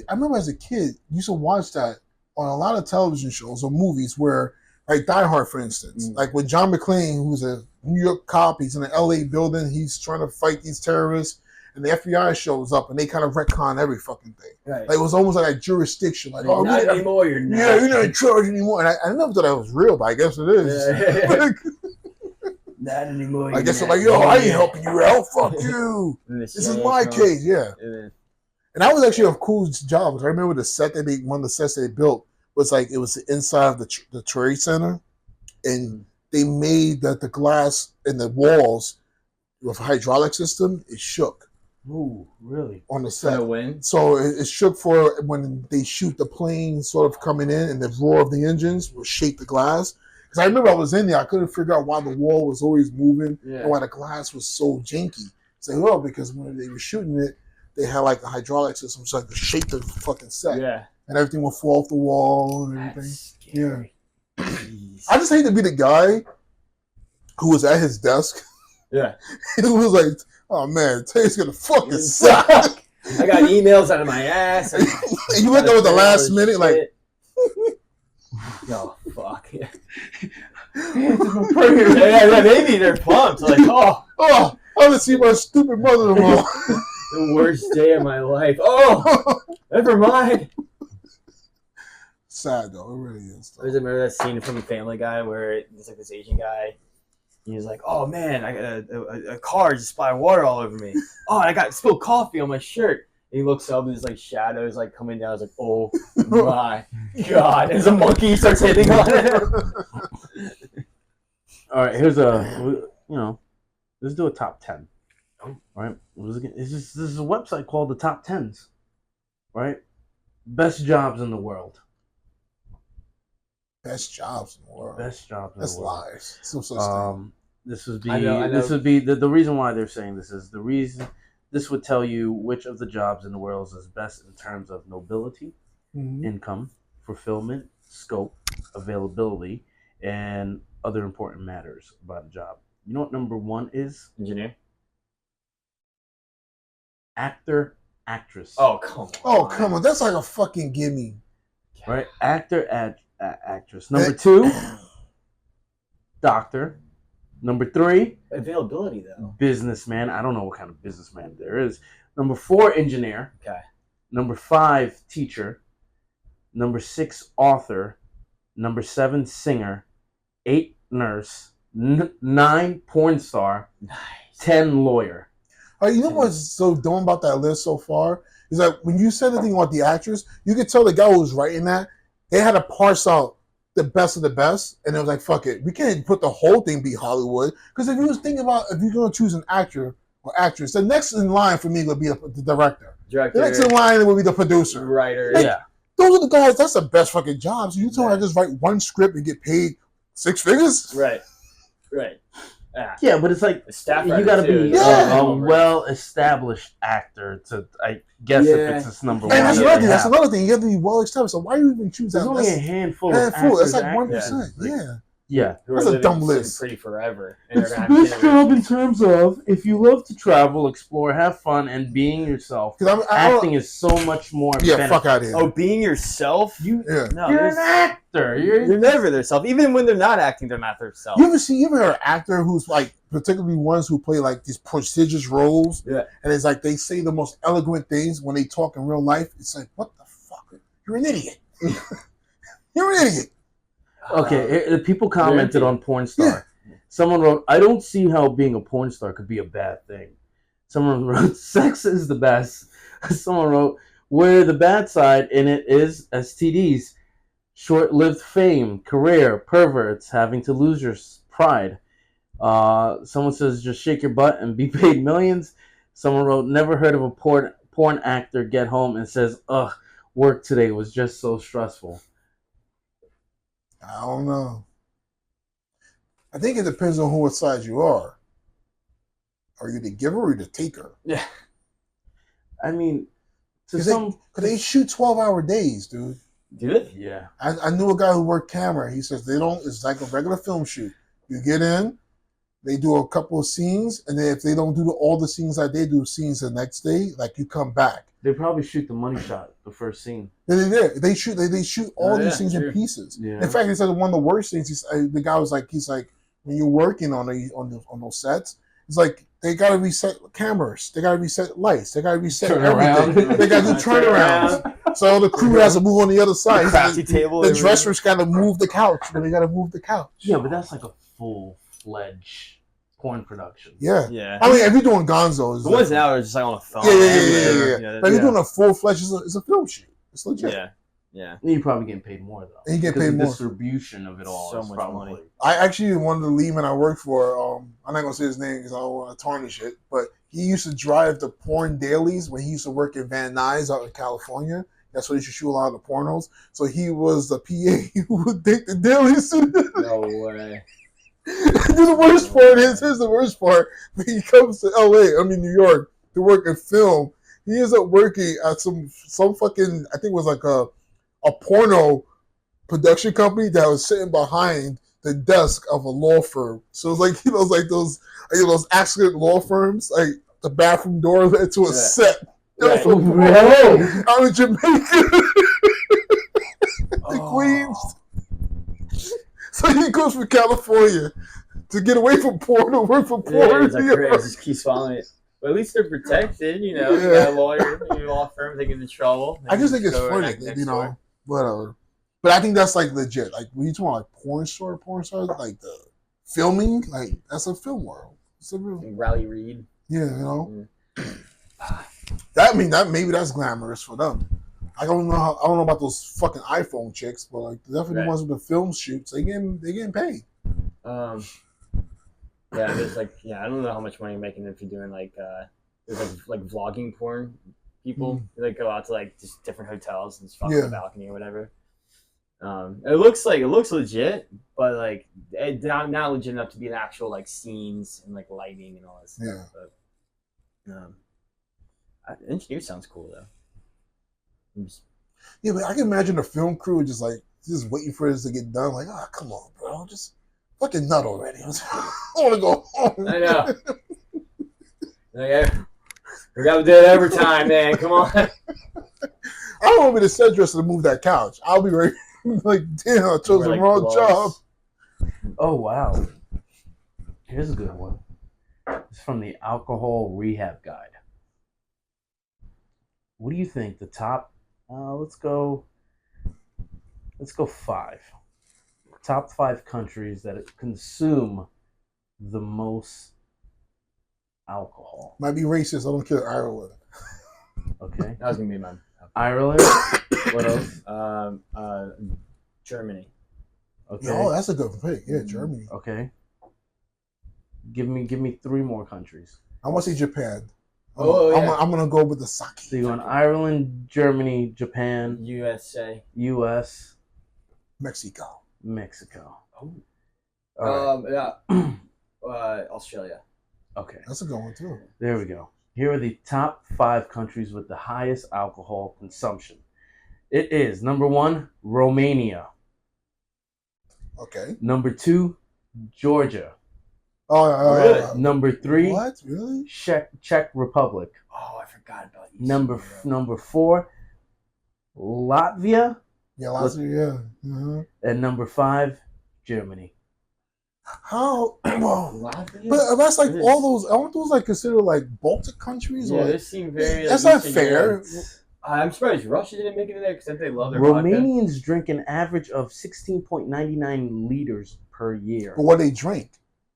I remember as a kid, you used to watch that on a lot of television shows or movies where, like Die Hard, for instance, like with John McClane, who's a New York cop, he's in an LA building, he's trying to fight these terrorists, and the FBI shows up and they kind of retcon every fucking thing. Right. Like it was almost like a jurisdiction, like not anymore. You're not. Yeah, you're not in charge anymore. And I never thought that was real, but I guess it is. Yeah. Not anymore. I guess I'm like, yo, I ain't helping you out. Fuck you. This is my case, yeah. And that was actually a cool job. I remember the set one of the sets they built was like, it was the inside of the Trade Center, and they made that the glass in the walls with a hydraulic system, it shook. Ooh, really? On the set. Wind? So it shook for when they shoot the plane sort of coming in, and the roar of the engines will shake the glass. Because I remember I was in there, I couldn't figure out why the wall was always moving and why the glass was so janky. So, because when they were shooting it, they had like a hydraulic system so I could shake the fucking set. Yeah. And everything would fall off the wall and everything. That's scary. Yeah. I just hate to be the guy who was at his desk. Yeah. Who was like, oh man, today's gonna fucking suck. I got emails out of my ass. You went there with the last minute, like, oh fuck. Yeah, Yeah, maybe they're pumped. Like, oh, I want to see my stupid mother-in-law. The worst day of my life. Oh, never mind. Sad though, it really is. I remember that scene from Family Guy where it's like this Asian guy. He's like, "Oh man, I got a car just splattered water all over me. Oh, I got spilled coffee on my shirt." And he looks up and there's like shadows like coming down. I was like, "Oh my god!" As a monkey starts hitting on it. All right, here's let's do a top 10. All right, this is a website called the Top Tens. Right, best jobs in the world. Best jobs in the world. Best jobs in That's the world. lies. So such thing. This would be. I know. This would be the reason why they're saying this is the reason. This would tell you which of the jobs in the world is best in terms of nobility, income, fulfillment, scope, availability, and other important matters about a job. You know what number 1 is? Engineer. Actor, actress. Oh come on. Oh come on, that's like a fucking gimme. Right, actor, actress. Number 2, doctor. Number 3, Availability though. businessman. I don't know what kind of businessman there is. Number 4, engineer. Okay. Number 5, teacher. Number 6, author. Number 7, singer. 8, nurse. 9, porn star. Nice. 10, lawyer. You know what's so dumb about that list so far is that when you said the thing about the actress, you could tell the guy who was writing that they had to parse out the best of the best, and it was like, fuck it, we can't put the whole thing be Hollywood. Because if you was thinking about if you're going to choose an actor or actress, the next in line for me would be the director. The next in line would be the producer. Writer. Like, Yeah. Those are the guys. That's the best fucking jobs. You tell me I just write one script and get paid 6 figures? Right. Yeah, but it's like The staff you writer, got to too. be Yeah. a well-established actor to, I guess, if it's this number And 1. that's you another thing. have. That's another thing. You have to be well established. So why do you even choose There's that? only a That's handful of actors. That's like actors. 1%. Yeah. Yeah. Who That's are a living dumb so list. pretty forever. And It's they're the gonna have best generations. job in terms of if you love to travel, explore, have fun, and being yourself. 'Cause Acting is so much more. Yeah, fuck out of here. Oh, being yourself? You, Yeah. No, you're an actor. you're never their self. Even when they're not acting, they're not their self. You ever heard an actor who's like, particularly ones who play like these prestigious roles? Yeah. And it's like they say the most eloquent things when they talk in real life. It's like, what the fuck? You're an idiot. You're an idiot. Okay, people commented on porn star. Someone wrote, "I don't see how being a porn star could be a bad thing." Someone wrote, "Sex is the best." Someone wrote, "Where the bad side in it is STDs, short-lived fame, career, perverts, having to lose your pride." Someone says just shake your butt and be paid millions. Someone wrote never heard of a porn actor get home and says, ugh, work today was just so stressful. I don't know. I think it depends on what side you are. Are you the giver or the taker? Yeah. I mean, Because they shoot 12-hour days, dude. Do it? Yeah. I knew a guy who worked camera. He says it's like a regular film shoot. You get in, they do a couple of scenes, and then if they don't do all the scenes that they do scenes the next day, like you come back. They probably shoot the money shot, the first scene. They shoot all these scenes true. in pieces. Yeah. In fact, he said one of the worst things. The guy was like, he's like, when you're working on those sets, it's like they gotta reset cameras, they gotta reset lights, they gotta reset everything. They gotta do turnarounds. So the crew has to move on the other side. Crafty table. The dressers gotta move the couch. They gotta move the couch. Yeah, but that's like a full-fledged porn production. Yeah. Yeah. I mean, if you're doing Gonzo, it's The ones now are just like on a phone. Yeah. You know, But if you're doing a full-fledged, it's a film shoot. It's legit. Yeah. You're probably getting paid more though. And you get Because paid the more. distribution of it all So is much probably money. I actually, one of the leadmen I worked for, I'm not gonna say his name because I don't want to tarnish it, but he used to drive the porn dailies when he used to work in Van Nuys out in California. That's where he used to shoot a lot of the pornos. So he was the PA who would take the dailies. No way. The worst part is, here's the worst part. When he comes to New York, to work in film, he ends up working at some fucking, I think it was like a porno production company that was sitting behind the desk of a law firm. So it's like, it's like those accident law firms, like the bathroom door led to a set. Right. Really? Out in Jamaica. Queens. So he goes from California to get away from porn to work for Yeah, porn. he's like, Chris, just keeps following it. But at least they're protected, you know. You got a lawyer, law firm, they get in trouble. I just think it's Go funny, next you know, door. whatever. But I think that's like legit. Like when you talk about like porn stars, like the filming, like that's a film world. It's a real, Rally Reed. yeah, you know. That maybe that's glamorous for them. I don't know about those fucking iPhone chicks, but like definitely the ones with the film shoots, they getting paid. Yeah, there's like I don't know how much money you're making if you're doing like there's like vlogging porn people. They like go out to like just different hotels and just fuck on the balcony or whatever. It looks legit, but like it's not legit enough to be an actual like scenes and like lighting and all that stuff. Yeah. But engineer sounds cool though. Yeah, but I can imagine the film crew just waiting for this to get done. Like, oh, come on, bro, just fucking nut already. I want to go home. I know. We gotta do it every time, man. Come on. I don't want to be the set dresser to move that couch. I'll be ready. Like, damn, I chose the wrong job. Oh wow. Here's a good one. It's from the Alcohol Rehab Guide. What do you think the top let's go 5. Top 5 countries that consume the most alcohol. Might be racist. I don't care. Ireland. Okay. That was gonna be mine. Ireland. What else? Germany. Okay. Oh, that's a good pick. Yeah, Germany. Okay. Give me 3 more countries. I want to say Japan. I'm gonna go with the sake. So you're going Ireland, Germany, Japan, USA. U.S., Mexico. Mexico. Oh. All right. Yeah. Australia. Okay. That's a good one too. There we go. Here are the top 5 countries with the highest alcohol consumption. It is number 1, Romania. Okay. Number 2, Georgia. Oh, Really? Number 3, what? Really? Czech Republic. Oh, I forgot about you. Number 4, Latvia. Yeah, Latvia. Yeah. Uh-huh. And number 5, Germany. How? Well, Latvia? but that's like It is. all those. Aren't those like considered like Baltic countries? Yeah, or they seem very. that's like, not Eastern fair. Europe. I'm surprised Russia didn't make it in there because they love their vodka. Romanians drink an average of 16.99 liters per year. But what they drink?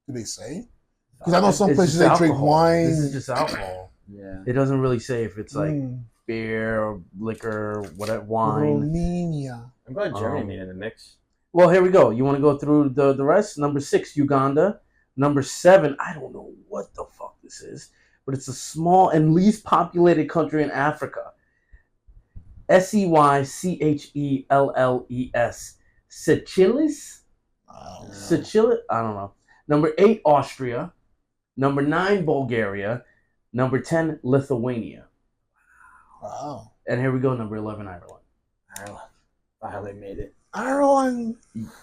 Do they say? Because I know some It's places just they drink alcohol. wine. This is just alcohol. Yeah. It doesn't really say if it's like Mm. beer, liquor, whatever, wine. Romania. I'm glad Germany made it in the mix. Well, here we go. You want to go through the rest? Number 6, Uganda. Number 7, I don't know what the fuck this is, but it's a small and least populated country in Africa. Seychelles. Seychelles? Seychelles? I don't know. Number 8, Austria. Number 9, Bulgaria. Number 10, Lithuania. Wow. And here we go, number 11, Ireland. Finally made it. Ireland.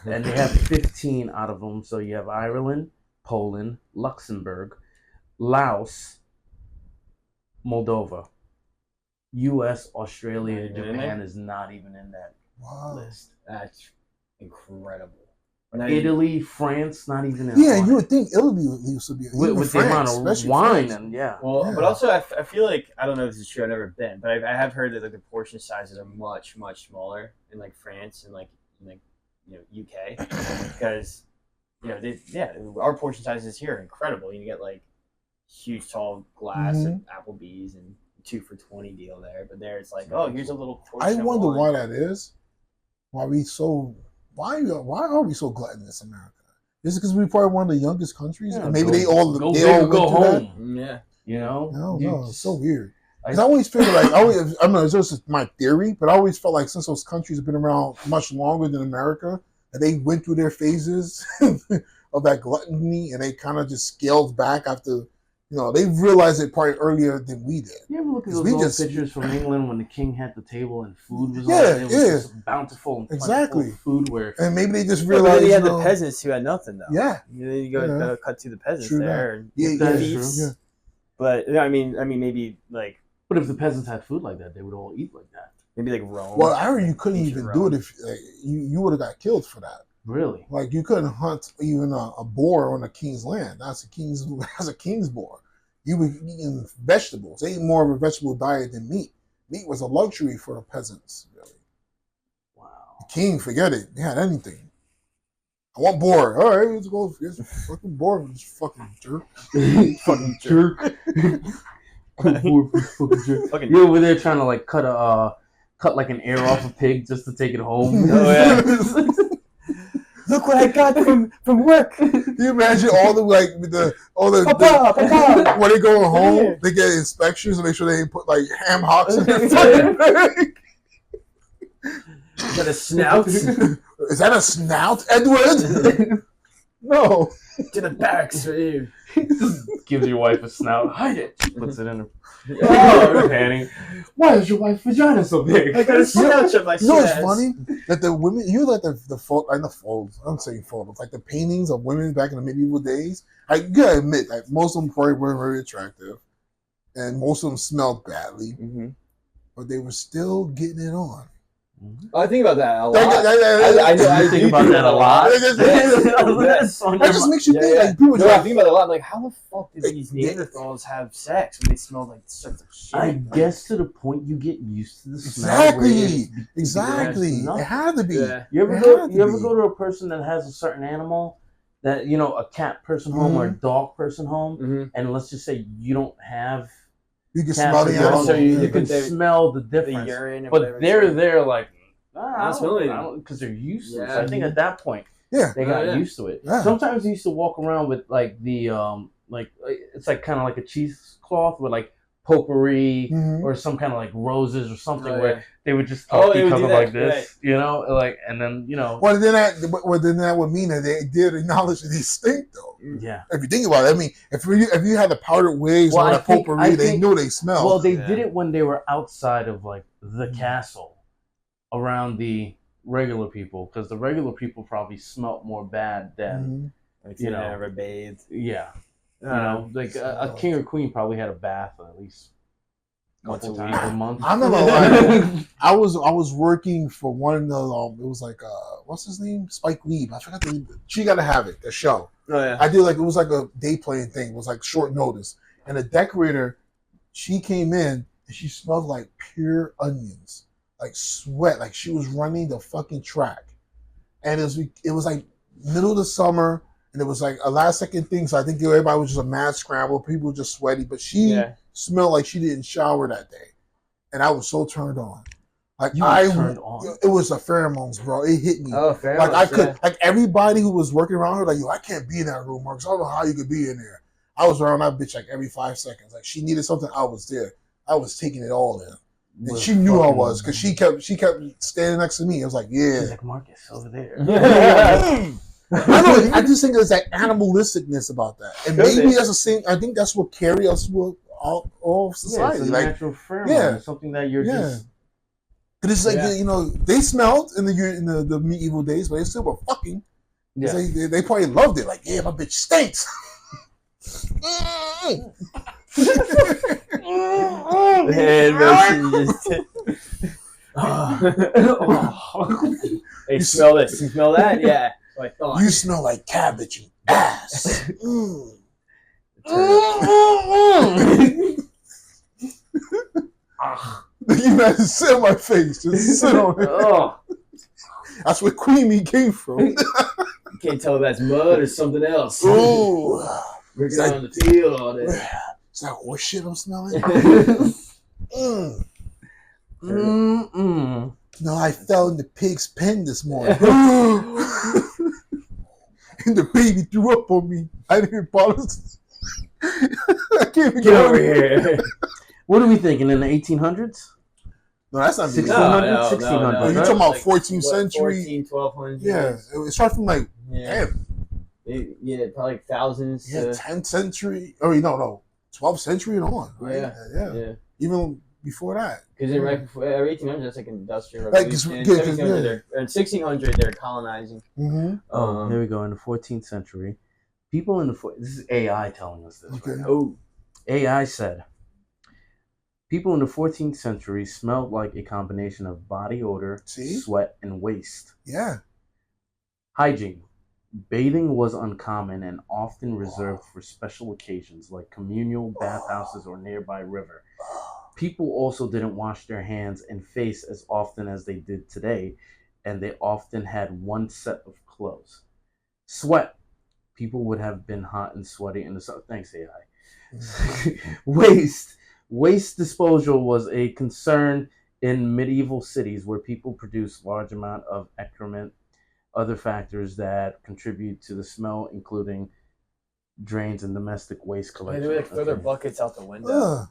And they have 15 out of them. So you have Ireland, Poland, Luxembourg, Laos, Moldova. U.S., Australia, and Japan is not even in that list. That's incredible. Italy, France, not even in. Yeah, you would think Italy used to be with the amount of wine France. and yeah. Well, Yeah. but also I feel like I don't know if this is true. I've never been, but I have heard that like the portion sizes are much smaller in like France and like UK because our portion sizes here are incredible. You get like huge tall glass of Applebee's and 2 for $20 deal there, but there it's like, oh, here's a little portion. I of wonder wine. why that is. Why are we so gluttonous in America? Is it because we're probably one of the youngest countries? Yeah, and maybe go they all big went or through go that? home. Yeah. You know, No, You it's so weird. I- Because I always figured like I don't know, it's just my theory, but I always felt like since those countries have been around much longer than America, and they went through their phases of that gluttony, and they kind of just scaled back after. They realized it probably earlier than we did. You ever look at 'Cause those we old just- pictures from England when the king had the table and food was Yeah, on it? It was yeah. just bountiful and plentiful Exactly. food where And maybe they just Yeah, but realized. then you had the peasants who had nothing though. Yeah, You go Yeah. cut to the peasants True there. And yeah, That yeah, is feasts. true. yeah. But I mean, maybe like but if the peasants had food like that, they would all eat like that. maybe like Rome. Well, I heard you couldn't Ancient even Rome. do it if you would have got killed for that. Really? Like you couldn't hunt even a boar on a king's land. That's a king's boar. You were eating vegetables. They ate more of a vegetable diet than meat. Meat was a luxury for the peasants. Really, Wow. the king, forget it. They had anything. I want boar. All right, let's go. Here's a fucking boar. This fucking jerk. Fucking jerk. Fucking jerk. Fucking- You're over there trying to like cut like an ear off a pig just to take it home. Oh, yeah. Look what I got from work. Can you imagine all the Papa. when they go home, Yeah. they get inspections to make sure they ain't put like ham hocks in their fucking bag. Is that a snout? Is that a snout, Edward? No. To the barracks for you. Gives your wife a snout. Hide it. Puts it in her Oh, panty. Why is your wife's vagina so big? I got a snout up my You know what's chest. funny? That the women, the photos. I'm saying photos, like the paintings of women back in the medieval days. I gotta admit, like most of them probably weren't very attractive, and most of them smelled badly, Mm-hmm. but they were still getting it on. I think about that a lot. I You think about that a lot. Yes. That just makes you think Yeah. like people. No, just- I think about it a lot. Like, how the fuck did these They- Neanderthals have sex when they smelled like such shit? I guess to the point you get used to the smell. Exactly. where Exactly. Enough. It had to be. Yeah. You ever It go? had to You ever be. go to a person that has a certain animal that a cat person home or a dog person home, Mm-hmm. and let's just say you don't have You can cats smell or the dogs, animal. So you you can they- smell the The difference. urine, and But whatever. they're there like I don't smell it. because they're used to it. Yeah. So I think at that point Yeah. they got Yeah. used to it. Yeah. Sometimes I used to walk around with like the like it's like kind of like a cheesecloth with like potpourri Mhm. or some kind of like roses or something Oh, where yeah. they would just Oh, talk they to each would other do like that, this, like, and then Well, then that would mean that they did acknowledge that they stink, though. yeah. If you think about it, I mean, if you had the powdered wigs Well, or I the think- potpourri, I they think- knew they smelled. Well, they Yeah. did it when they were outside of like the Mm. castle, around the regular people, because the regular people probably smelt more bad than Mhm. Like, you you know. never bathed. yeah. Uh, Like a king or queen probably had a bath at least Once a couple week. times a month. I'm not gonna lie. I was working for one of the it was like what's his name, Spike Lee. I forgot the She Gotta Have It, the show. Oh yeah. I did it was like a day playing thing. It was like short notice, and the decorator, she came in and she smelled like pure onions, like sweat, like she was running the fucking track, and it was like middle of the summer, and it was like a last second thing. So I think everybody was just a mad scramble. People were just sweaty, but she Yeah. smelled like she didn't shower that day, and I was so turned on. Like You I, turned on. it was the pheromones, bro. It hit me. Oh, fair. Like I could, like everybody who was working around her, like yo, I can't be in that room, Marcus. I don't know how you could be in there. I was around that bitch like every 5 seconds. Like she needed something, I was there. I was taking it all in, and she knew I was because she kept standing next to me. I was like, yeah. She's like, Marcus, over there. I know. I just think there's that animalisticness about that, and maybe that's the same. I think that's what carry us with all society. Yeah, it's a like, natural pheromone. yeah. It's something that you're just. But it's like they smelled in the medieval days, but they still were fucking. Yeah. They probably loved it. Like, yeah, my bitch stinks. Man, hey, smell this. You smell that? Yeah. So I thought. You smell like cabbage and ass. You man, sit on my face. Just sit on it. Oh, That's where creamy came from. you can't tell if that's mud or something else. Ooh. Working out on the field all day. Is that horse shit I'm smelling? No, I fell in the pig's pen this morning. And the baby threw up on me. I didn't bother. I can't even Get over here. What are we thinking, in the 1800s? No, that's not 1600s? No, 1600s. you're talking about Like, 14th century. 14, 1200s. Yeah, it started from like, Yeah. damn, Yeah, probably like thousands. yeah, 10th century. Oh, no, 12th century and on. Right? Yeah. Even before that. Because then right before 1800s, that's like industrial Like, revolution. yeah, 1700, in 1600, they're colonizing. Mm-hmm. Oh, here we go. In the 14th century, people in the this is AI telling us this. Okay. Right now. AI said people in the 14th century smelled like a combination of body odor, sweat, and waste. Yeah. Hygiene. Bathing was uncommon and often reserved for special occasions like communal bathhouses or nearby river. People also didn't wash their hands and face as often as they did today, and they often had one set of clothes. Sweat. People would have been hot and sweaty in the sun. Thanks, AI. Waste. Waste disposal was a concern in medieval cities where people produced large amount of excrement. Other factors that contribute to the smell, including drains and domestic waste collection. They would throw their buckets out the window.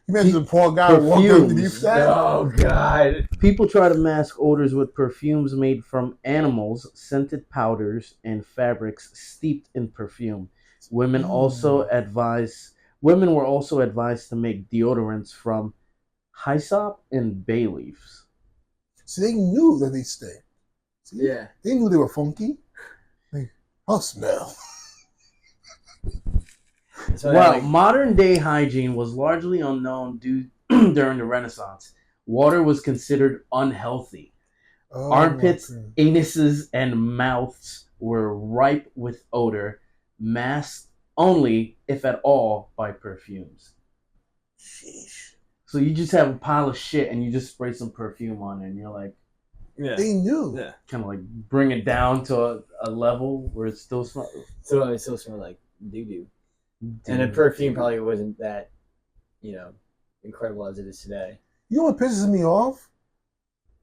You imagine the poor guy walking underneath that? Oh, God. People try to mask odors with perfumes made from animals, scented powders, and fabrics steeped in perfume. Women were also advised to make deodorants from hyssop and bay leaves. So they knew that they stayed. See? Yeah. They knew they were funky. Like, I'll smell. Well, modern day hygiene was largely unknown during the Renaissance. Water was considered unhealthy. Armpits, anuses, and mouths were ripe with odor, masked only, if at all, by perfumes. Sheesh. So you just have a pile of shit and you just spray some perfume on it and you're like, yeah. They knew. Yeah. kind of like bring it down to a level where it still smells. So it still smelled like doo-doo. And the perfume probably wasn't that, incredible as it is today. You know what pisses me off?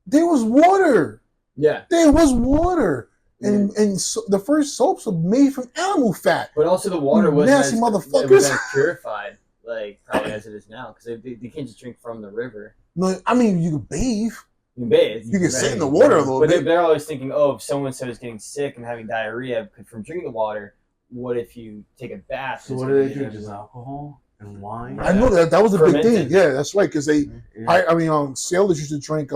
There was water. Yeah. There was water. And so the first soaps were made from animal fat. But also the water wasn't nasty motherfuckers. it wasn't as purified, probably as it is now. Because they can't just drink from the river. No, I mean, you can bathe. You can bathe. You can sit in the water a little but bit. They're always thinking, if so-and-so is getting sick and having diarrhea from drinking the water, what if you take a bath? So what do they drink? Just alcohol and wine? I know that was a big thing. Fermented. Yeah, that's right. Because they, Yeah. sailors used to drink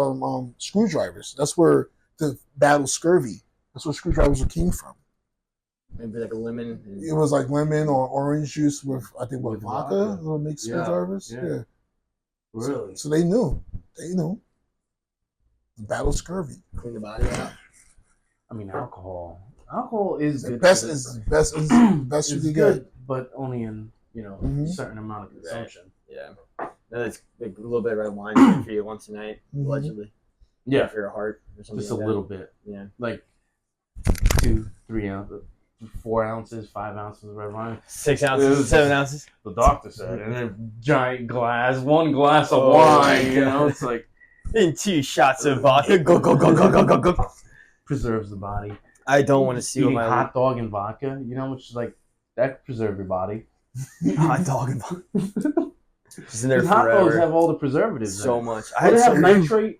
screwdrivers. That's where to battle scurvy. That's where screwdrivers came from. Maybe like a lemon. It was like lemon or orange juice with With vodka. vodka. Will make screwdrivers. Yeah. Yeah. Really? So they knew. Battle scurvy. Clean the body out. I mean, alcohol. Alcohol is The good. best is best you It's can good, get. but only in Mhm. a certain amount of consumption. Yeah. That's like a little bit of red wine good for you once a night, Mhm. allegedly. Yeah, For your heart or something. just a like little that. bit, Yeah. like 2, 3 ounces, 4 ounces, 5 ounces of red wine. 6 ounces, 7 ounces. The doctor said, and then giant glass, one glass of Oh, wine. yeah. It's like In 2 shots of vodka. Go, go, go, go, go, go, go. Preserves the body. I don't want to see what Eating my hot dog and vodka. You know how much like that could preserve your body. hot dog and vodka. Just in there Because hot dogs forever. have all the preservatives. So in it. much. They have so many- nitrate.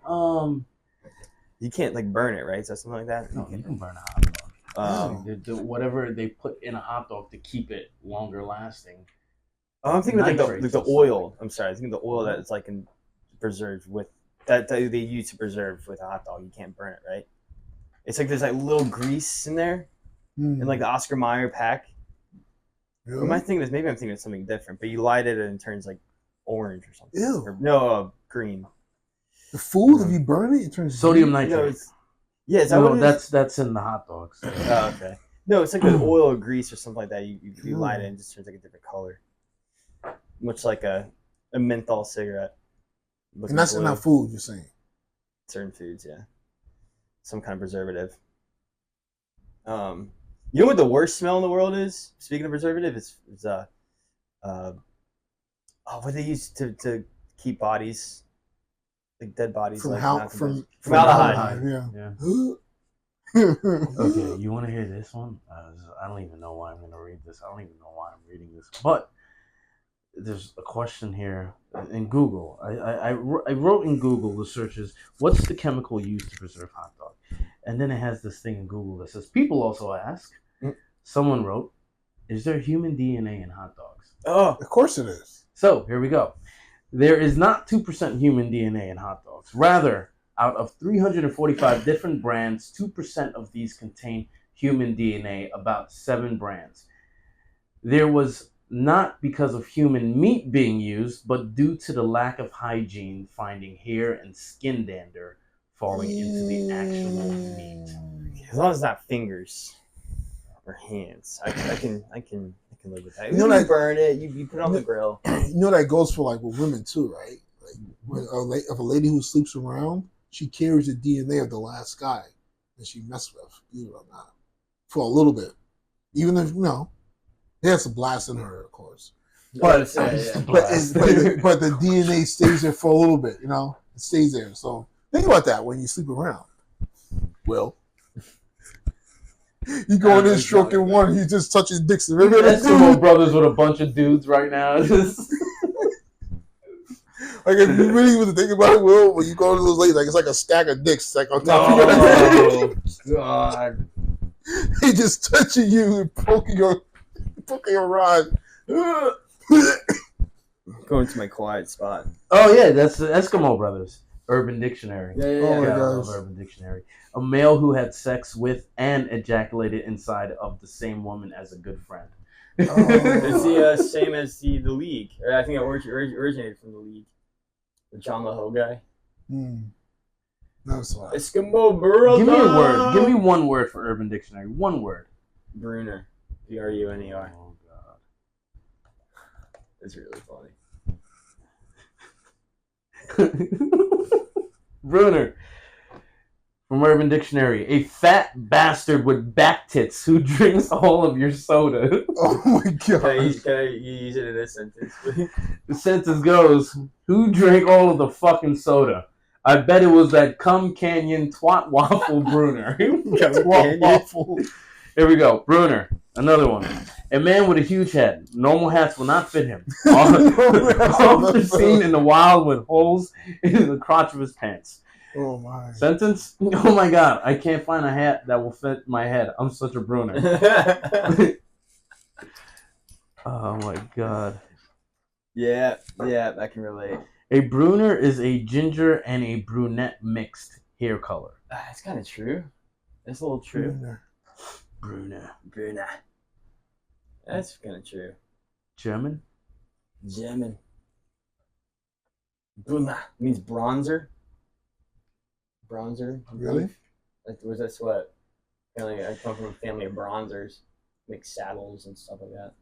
You can't like burn it, right? Is that something like that? No, you can burn a hot dog. Whatever they put in a hot dog to keep it longer lasting. Oh, I'm thinking like Nitrates the and stuff oil. like I'm sorry. I think the oil that's like preserved with that they use to preserve with a hot dog. You can't burn it, right? It's like there's like little grease in there, in like the Oscar Mayer pack. Really? What am I thinking? Maybe I'm thinking of something different. But you light it and it turns like orange or something. Ew. Or, no, green. The food, if you burn it, it turns Sodium green. nitrate. No, it's yeah. Is that No, what it is? that's in the hot dogs. Oh, okay. No, it's like the oil or grease or something like that. You light it and it just turns like a different color. Much like a menthol cigarette. And that's not food, you're saying. Certain foods, yeah. Some kind of preservative. You know what the worst smell in the world is? Speaking of preservative, it's what they use to keep bodies, like dead bodies, From like how not from formaldehyde. yeah. Yeah. Okay, you want to hear this one? I don't even know why I'm going to read this. I don't even know why I'm reading this. But there's a question here in Google. I wrote in Google the searches, what's the chemical used to preserve hot dog? And then it has this thing in Google that says, people also ask. Someone wrote, is there human DNA in hot dogs? Oh, Of course it is. So here we go. There is not 2% human DNA in hot dogs. Rather, out of 345 different brands, 2% of these contain human DNA, about 7 brands. There was not because of human meat being used, but due to the lack of hygiene, finding hair and skin dander falling into the actual meat. as long as it's not fingers or hands, I can live with that. You know You that- burn it, you put it on the grill. You know that goes for like with women too, right? Like when if a lady who sleeps around, she carries the DNA of the last guy that she messed with, believe it or not, for a little bit. Even if he has a blast in her, of course. But yeah. but the DNA stays there for a little bit, it stays there. So think about that when you sleep around. Will. You go in there stroking one, he just touches dicks. Eskimo brothers with a bunch of dudes right now. Like if you really want to think about it, Will, when you go to those ladies, like it's like a stack of dicks, like on top of your God. He just touching you and poking your rod. Going to my quiet spot. Oh yeah, that's the Eskimo brothers. Urban Dictionary. Oh my I gosh. love Urban Dictionary. A male who had sex with and ejaculated inside of the same woman as a good friend. It's the same as the League. Or I think it originated from the League. The John LaHoe guy. That's why. Eskimo brother. Give me a word. Give me one word for Urban Dictionary. One word. Bruner. Bruner. Oh God. It's really funny. Bruner. From Urban Dictionary, a fat bastard with back tits who drinks all of your soda. Oh my Can I god. use it in this sentence, please? The sentence goes, who drank all of the fucking soda? I bet it was that cum canyon twat waffle Bruner. Waffle. Here we go. Bruner. Another one. A man with a huge head. Normal hats will not fit him. Often seen in the wild with holes in the crotch of his pants. Oh my. Sentence? Oh my god. I can't find a hat that will fit my head. I'm such a Bruner. Oh my god. Yeah, I can relate. A Bruner is a ginger and a brunette mixed hair color. That's kind of true. That's a little true. Bruner. That's kind of true. German? German. Bruna means bronzer. Bronzer. Really? That's what. Family. I come from a family of bronzers. Make saddles and stuff like that.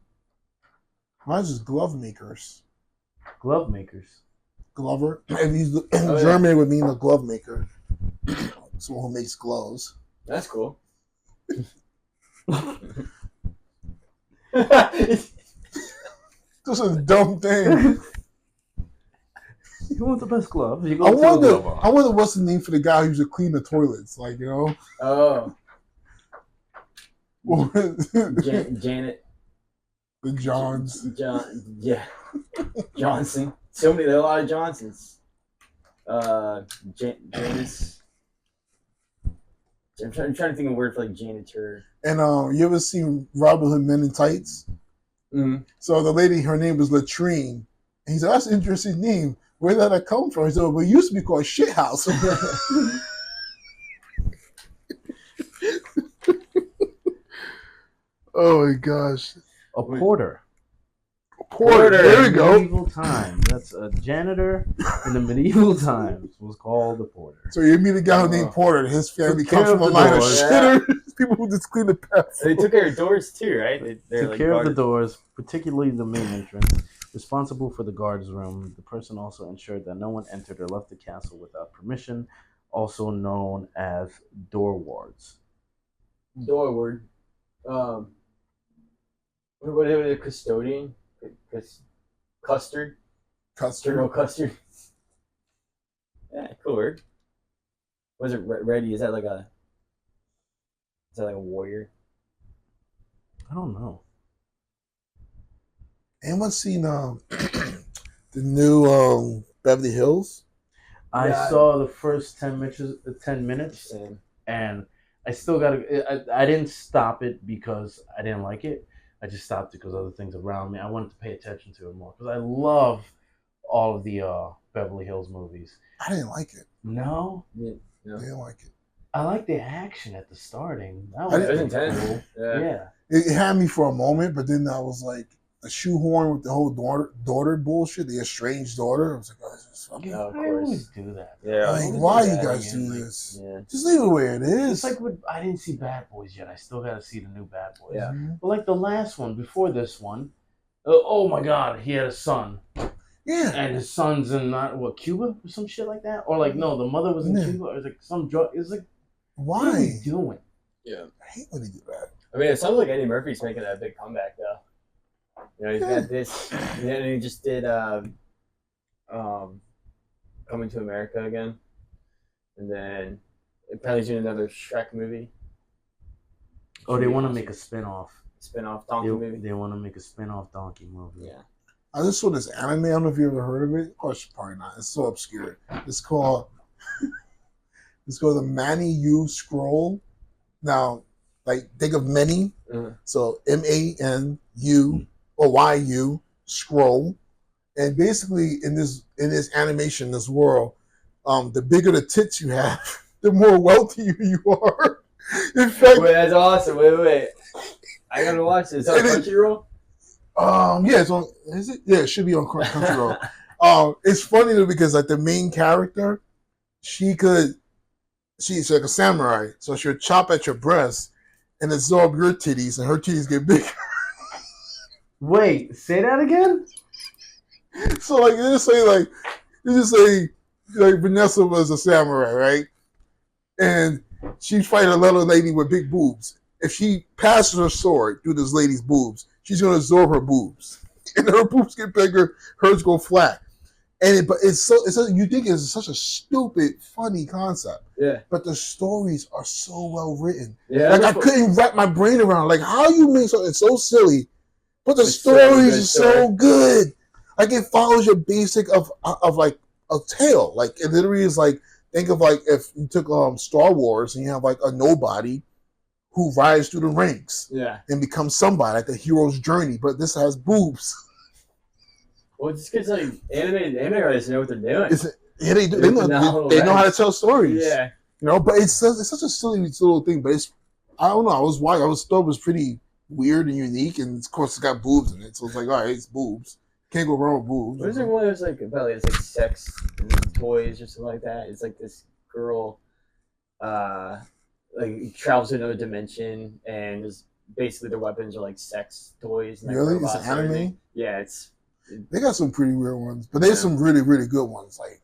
Mine's just glove makers. Glove makers. Glover. If he's in Oh, yeah. German, it would mean a glove maker. Someone who makes gloves. That's cool. This is a dumb thing. You want the best gloves? You go I to the wonder. glove bar. I wonder what's the name for the guy who used to clean the toilets, like Oh, the Janet. Johns. Yeah, Johnson. There are a lot of Johnsons. Janice. I'm trying to think of a word for like janitor. And you ever seen Robin Hood Men in Tights? Mm-hmm. So the lady, her name was Latrine. And he said, "That's an interesting name. Where did that come from?" He said, "Well, it used to be called Shit House." Oh my gosh. A porter. Porter. There we go. Medieval times. That's a janitor in the medieval times was called a porter. So you meet a guy named Porter. His family Took care comes from a of the line of doors. shitters. People who just clean the pets. They took care of doors too, right? They're Took like care of the guarded. doors, particularly the main entrance. Responsible for the guard's room, the person also ensured that no one entered or left the castle without permission, also known as door wards. Doorward. What are the custodian? Custard? General Custard? Yeah, cool word. Was it ready? Is that like a warrior? I don't know. Anyone seen the new Beverly Hills? I Yeah. saw the first 10 minutes, Same. and I still gotta. I didn't stop it because I didn't like it. I just stopped it because other things around me. I wanted to pay attention to it more because I love all of the Beverly Hills movies. I didn't like it. No, Yeah. I didn't like it. I like the action at the starting. That I was It was didn't- intense. cool. Yeah. Yeah. It had me for a moment, but then I was like, a shoehorn with the whole daughter bullshit, the estranged daughter. I was like, oh, this is fucking. Oh, of I course. always do that. Yeah. Like, always why do you that guys again, do like, this? Yeah. Just leave it where it is. It's like I didn't see Bad Boys yet. I still got to see the new Bad Boys. Yeah. Mhm. But like the last one, before this one, oh my God, he had a son. Yeah. And his son's in Cuba or some shit like that, or like no, the mother was in Yeah. Cuba. Or it was like some drug. It's like, what are Why? we doing? Yeah. I hate when they do that. I mean, it sounds like Eddie Murphy's making a big comeback though. You know, he's got this, and then he just did Coming to America again, and then apparently he's doing another Shrek movie. Oh, they want to make a spin-off. Spin-off Donkey movie. They want to make a spin-off Donkey movie. Yeah. I just saw this anime. I don't know if you ever heard of it. Of course, probably not. It's so obscure. It's called the Manny U Scroll. Now, like think of many. So MANU or YU Scroll. And basically in this animation, this world, the bigger the tits you have, the more wealthier you are. In fact, Wait, that's awesome. Wait. I gotta watch this. Is that Crunchyroll? yeah, it's on. Is it? Yeah, it should be on Crunchyroll. It's funny though because like the main character, she's like a samurai, so she'll chop at your breast and absorb your titties, and her titties get bigger. Wait, say that again? So like you just say like Vanessa was a samurai, right? And she's fighting a little lady with big boobs. If she passes her sword through this lady's boobs, she's gonna absorb her boobs, and her boobs get bigger, hers go flat. And you think it's such a stupid, funny concept. Yeah. But the stories are so well written. Yeah. Like I couldn't wrap my brain around like how you make something so silly, but the It's so stories good are so good. Like it follows your basic of like a tale. Like it literally is like think of like if you took Star Wars and you have like a nobody who rides through the ranks and becomes somebody, like the hero's journey. But this has boobs. Well, just because like anime artists know what they're doing. They do. They know how to tell stories. Yeah. You know, but it's such a silly little thing. But it's I don't know. I thought it was pretty weird and unique, and of course it's got boobs in it. So it's like, all right, it's boobs. Can't go wrong with boobs. What is there one that's like about it's like sex and toys or something like that? It's like this girl, like travels to another dimension, and is basically their weapons are like sex toys. And, like, Really? It's robots an and everything. anime? Yeah, They got some pretty weird ones, but there's some really, really good ones. Like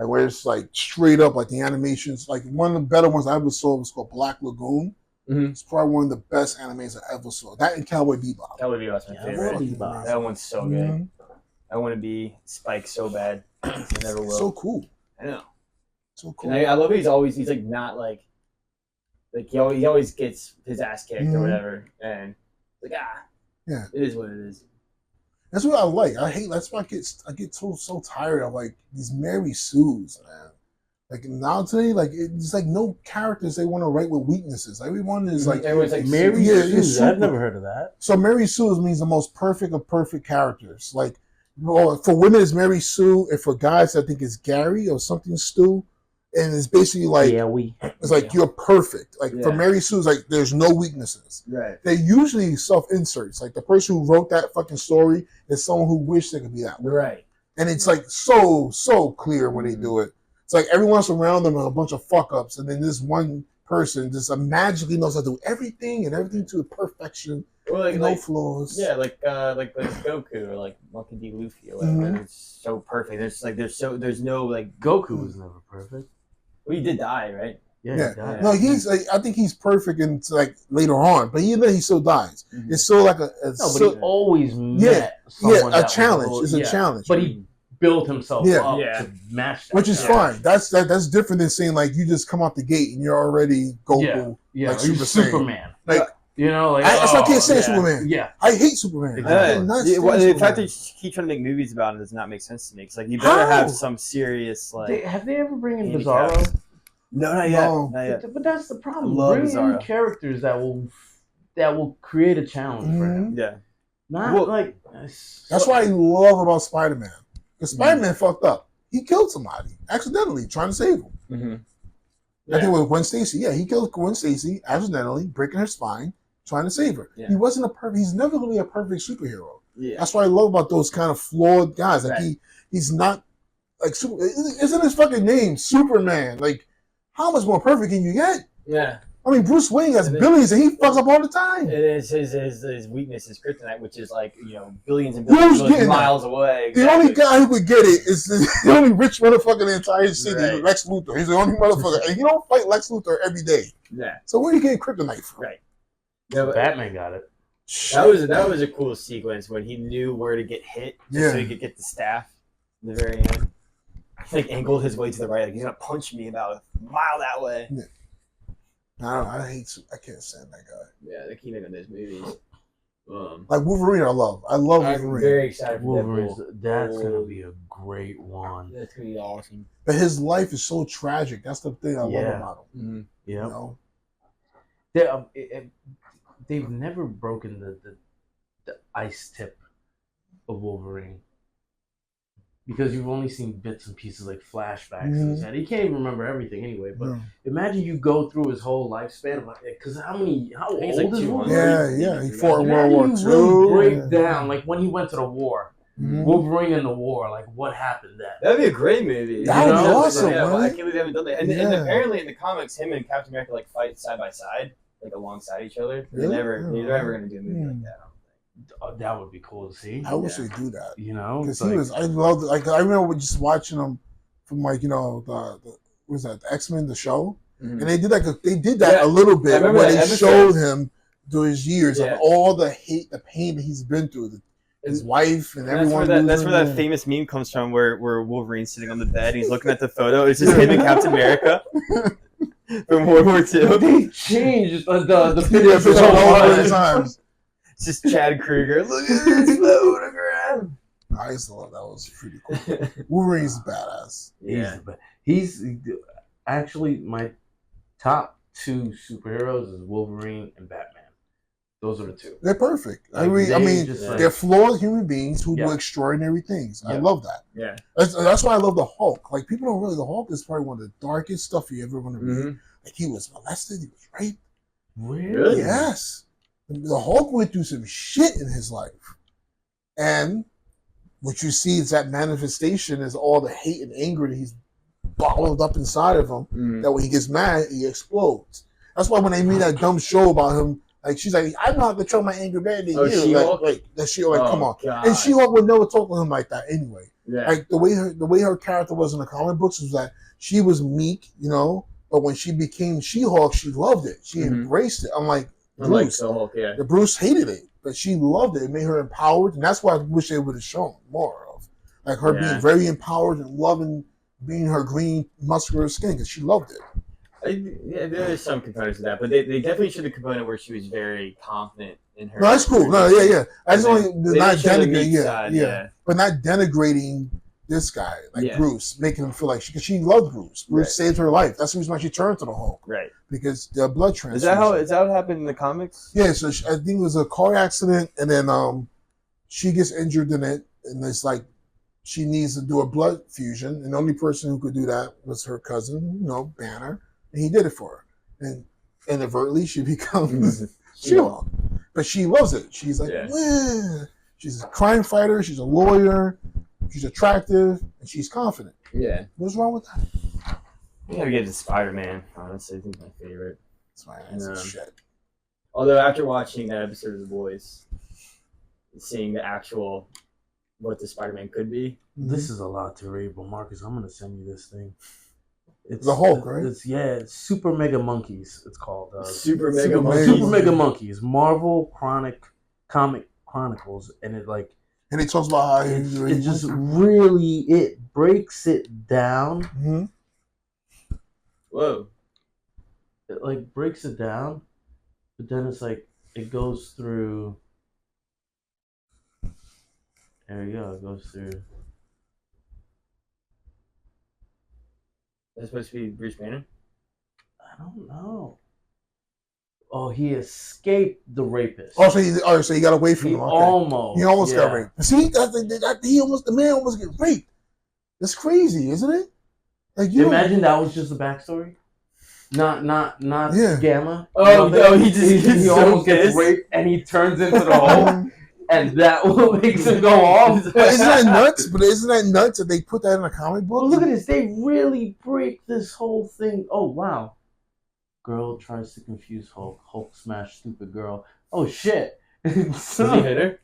where it's like straight up, like the animations. Like one of the better ones I ever saw was called Black Lagoon. Mm-hmm. It's probably one of the best animes I ever saw. That and Cowboy Bebop. That would be my favorite. Bebop. That one's so good. Mhm. I want to be Spike so bad. I never will. So cool. I know. So cool. And I love it. He's like not like he always gets his ass kicked or whatever, and like yeah, it is what it is. That's what I like. I hate. That's why I get so tired of like these Mary Sues, man. Like now today, like it's like no characters they want to write with weaknesses. Everyone is like everyone's like Mary Sue. I've never heard of that. So Mary Sue means the most perfect of perfect characters. Like, well, for women it's Mary Sue, and for guys I think it's Gary or something Stu, and it's basically like it's like you're perfect. Like for Mary Sue, it's like there's no weaknesses. Right. They usually self inserts. Like the person who wrote that fucking story is someone who wished they could be that way. Right. And it's like so clear when they do it. It's like everyone's around them are a bunch of fuck ups, and then this one person just magically knows how to do everything to perfection, well, no flaws. Yeah, like Goku or like Monkey D. Luffy or whatever. It's so perfect. There's no like Goku was never perfect. Well, he did die, right? Yeah. No, he's like, I think he's perfect in like later on, but even then he still dies. It's still like a but he always met someone a challenge. It's a challenge. But he built himself up to match that. Which is fine. That's different than saying like you just come out the gate and you're already Goku. Yeah, like Superman. Like that's why I can't say Superman. Yeah, I hate Superman. Exactly. The fact that you keep trying to make movies about it does not make sense to me. It's like you better have some serious like. Have they ever bring in Bizarro? No, not yet. Not yet. But that's the problem. Bring in characters that will create a challenge for him. Yeah. Not like. That's what I love about Spider-Man. Because Spider-Man fucked up. He killed somebody accidentally trying to save him. I think it was Gwen Stacy. Yeah, he killed Gwen Stacy accidentally, breaking her spine, trying to save her. Yeah. He wasn't a perfect. He's never going to be a perfect superhero. Yeah. That's what I love about those kind of flawed guys. Like he's not like super. Isn't his fucking name Superman? Like, how much more perfect can you get? Yeah. I mean, Bruce Wayne has billions and he fucks up all the time. It is his weakness is kryptonite, which is like, billions and billions of miles away. Exactly. The only guy who could get it is the only rich motherfucker in the entire city, Lex Luthor. He's the only motherfucker. And you don't fight Lex Luthor every day. Yeah. So where are you getting kryptonite from? Right. Yeah, but Batman got it. That was a cool sequence when he knew where to get hit so he could get the staff in the very end. He like angled his way to the right, like he's gonna punch me about a mile that way. Yeah. I can't stand that guy. Yeah, they keep making those movies. Like Wolverine, I love Wolverine. I'm very excited for Wolverine's. Deadpool. That's gonna be a great one. That's gonna be awesome. But his life is so tragic. That's the thing I love about him. Mm-hmm. Yeah. You know? They've never broken the ice tip of Wolverine. Because you've only seen bits and pieces like flashbacks. He can't even remember everything anyway. But imagine you go through his whole lifespan. Because how old is Wolverine? Yeah. He fought in World War II. Really break down like when he went to the war. Wolverine in the war, like what happened then? That'd be a great movie. That would be awesome, yeah, man. I can't believe they haven't done that. And apparently in the comics, him and Captain America like fight side by side, like alongside each other. Really? They're ever gonna do a movie like that. That would be cool to see. I wish they do that. Because I loved it. Like I remember just watching him from like the X-Men the show, and they did that a little bit when they showed him through his years of all the hate, the pain that he's been through. His wife and everyone. That's where that famous meme comes from, where Wolverine's sitting on the bed and he's looking at the photo. It's just him and Captain America from World War II. They changed the picture all the times. It's just Chad Kruger. Look at this photograph. I used to love that. Was pretty cool. Wolverine's badass. Yeah, but he's actually my top two superheroes is Wolverine and Batman. Those are the two. They're perfect. I mean, they're flawed human beings who do extraordinary things. I love that. Yeah, that's why I love the Hulk. Like people don't really. The Hulk is probably one of the darkest stuff you ever want to read. Like he was molested. He was raped. Really? Yes. The Hulk went through some shit in his life, and what you see is that manifestation is all the hate and anger that he's bottled up inside of him. That when he gets mad, he explodes. That's why when they made that dumb show about him. Like she's like, I know how to control my anger better than you. She-Hulk? Come on. God. And She-Hulk would never talk to him like that anyway. Yeah. Like the way her character was in the comic books was that she was meek, but when she became She-Hulk, she loved it. She embraced it. I'm like Bruce. The Hulk, The Bruce hated it, but she loved it. It made her empowered, and that's why I wish they would have shown more of. like her being very empowered and loving being her green muscular skin because she loved it. Yeah, there is some components of that, but they definitely showed the component where she was very confident in her. No, that's cool. No, yeah. I just only not denigrating, side, but not denigrating this guy like Bruce, making him feel like because she loved Bruce. Bruce saved her life. That's the reason why she turned to the Hulk. Right. Because the blood transfusion. Is that what happened in the comics? Yeah. So I think it was a car accident, and then she gets injured in it, and it's like she needs to do a blood fusion, and the only person who could do that was her cousin, Banner. And he did it for her. And inadvertently, she becomes She-Hulk. But she loves it. She's like, she's a crime fighter. She's a lawyer. She's attractive. And she's confident. Yeah. What's wrong with that? You gotta get to Spider-Man, honestly. I think my favorite. Spider-Man's shit. Although, after watching that episode of The Boys, seeing the actual, what the Spider-Man could be. This is a lot to read, but Marcus, I'm going to send you this thing. It's the Hulk, right? It's Super Mega Monkeys. It's called Super Mega Monkeys. Super Mega Monkeys. Marvel Comic Chronicles, and it it talks about how it just really breaks it down. Mm-hmm. Whoa! It breaks it down, but then it's it goes through. There you go. It goes through. That's supposed to be Bruce Banner? I don't know. Oh, he escaped the rapist. Oh, so he got away from him. Okay. He almost got raped. See, the man almost get raped. That's crazy, isn't it? Like imagine that was just the backstory. Not Gamma. He almost gets raped and he turns into the Hulk. And that makes him go off. Isn't that nuts? But isn't that nuts that they put that in a comic book? Well, look at this. They really break this whole thing. Oh, wow. Girl tries to confuse Hulk. Hulk smash stupid girl. Oh, shit. Does he hit her?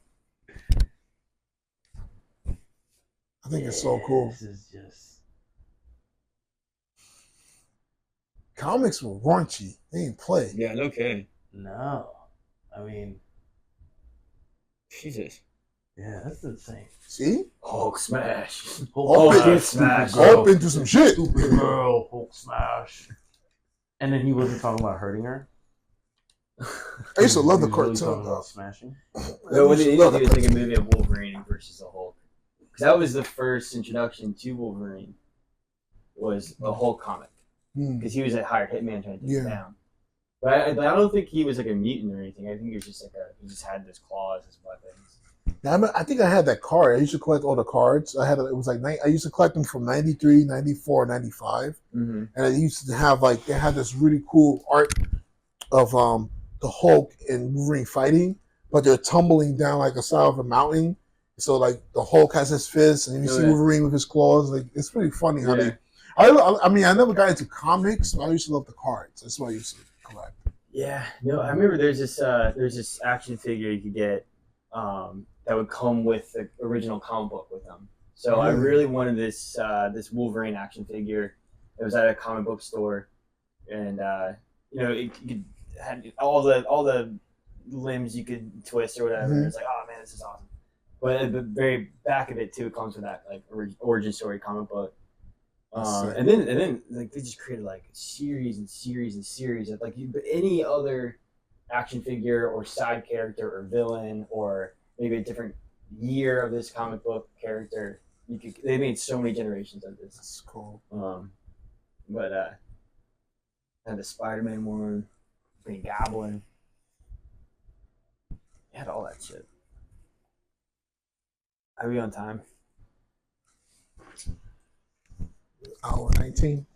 I think it's so cool. This is just... Comics were raunchy. They didn't play. Yeah, no kidding. No. I mean... Jesus. Yeah, that's insane. See? Hulk smash. Hulk smash. Hulk into some shit. Stupid girl, Hulk smash. And then he wasn't talking about hurting her. I used to love the cartoon. Talking about smashing. No, when he was like a movie of Wolverine versus the Hulk. Because that was the first introduction to Wolverine. Was the Hulk comic. Because he was a hired hitman trying to take him down. But I don't think he was like a mutant or anything. I think he was just he just had those claws as weapons. Now, I think I had that card. I used to collect all the cards. I used to collect them from 93, 94, 95. Mm-hmm. And I used to have they had this really cool art of the Hulk and Wolverine fighting, but they're tumbling down like a side of a mountain. So the Hulk has his fists and you see Wolverine with his claws. It's pretty funny how they... I mean, I never got into comics, but I used to love the cards. That's what I used to collect. Yeah, no, I remember there's this action figure you could get that would come with the original comic book with them. So I really wanted this Wolverine action figure. It was at a comic book store, and you could had all the limbs you could twist or whatever. Mm-hmm. It's like, oh man, this is awesome. But at the very back of it too, it comes with that origin story comic book. And then they just created series and series and series of any other action figure or side character or villain or maybe a different year of this comic book character. They made so many generations of this. That's cool. But had the Spider-Man one, Green Goblin. You had all that shit. Are we on time? Hour 19.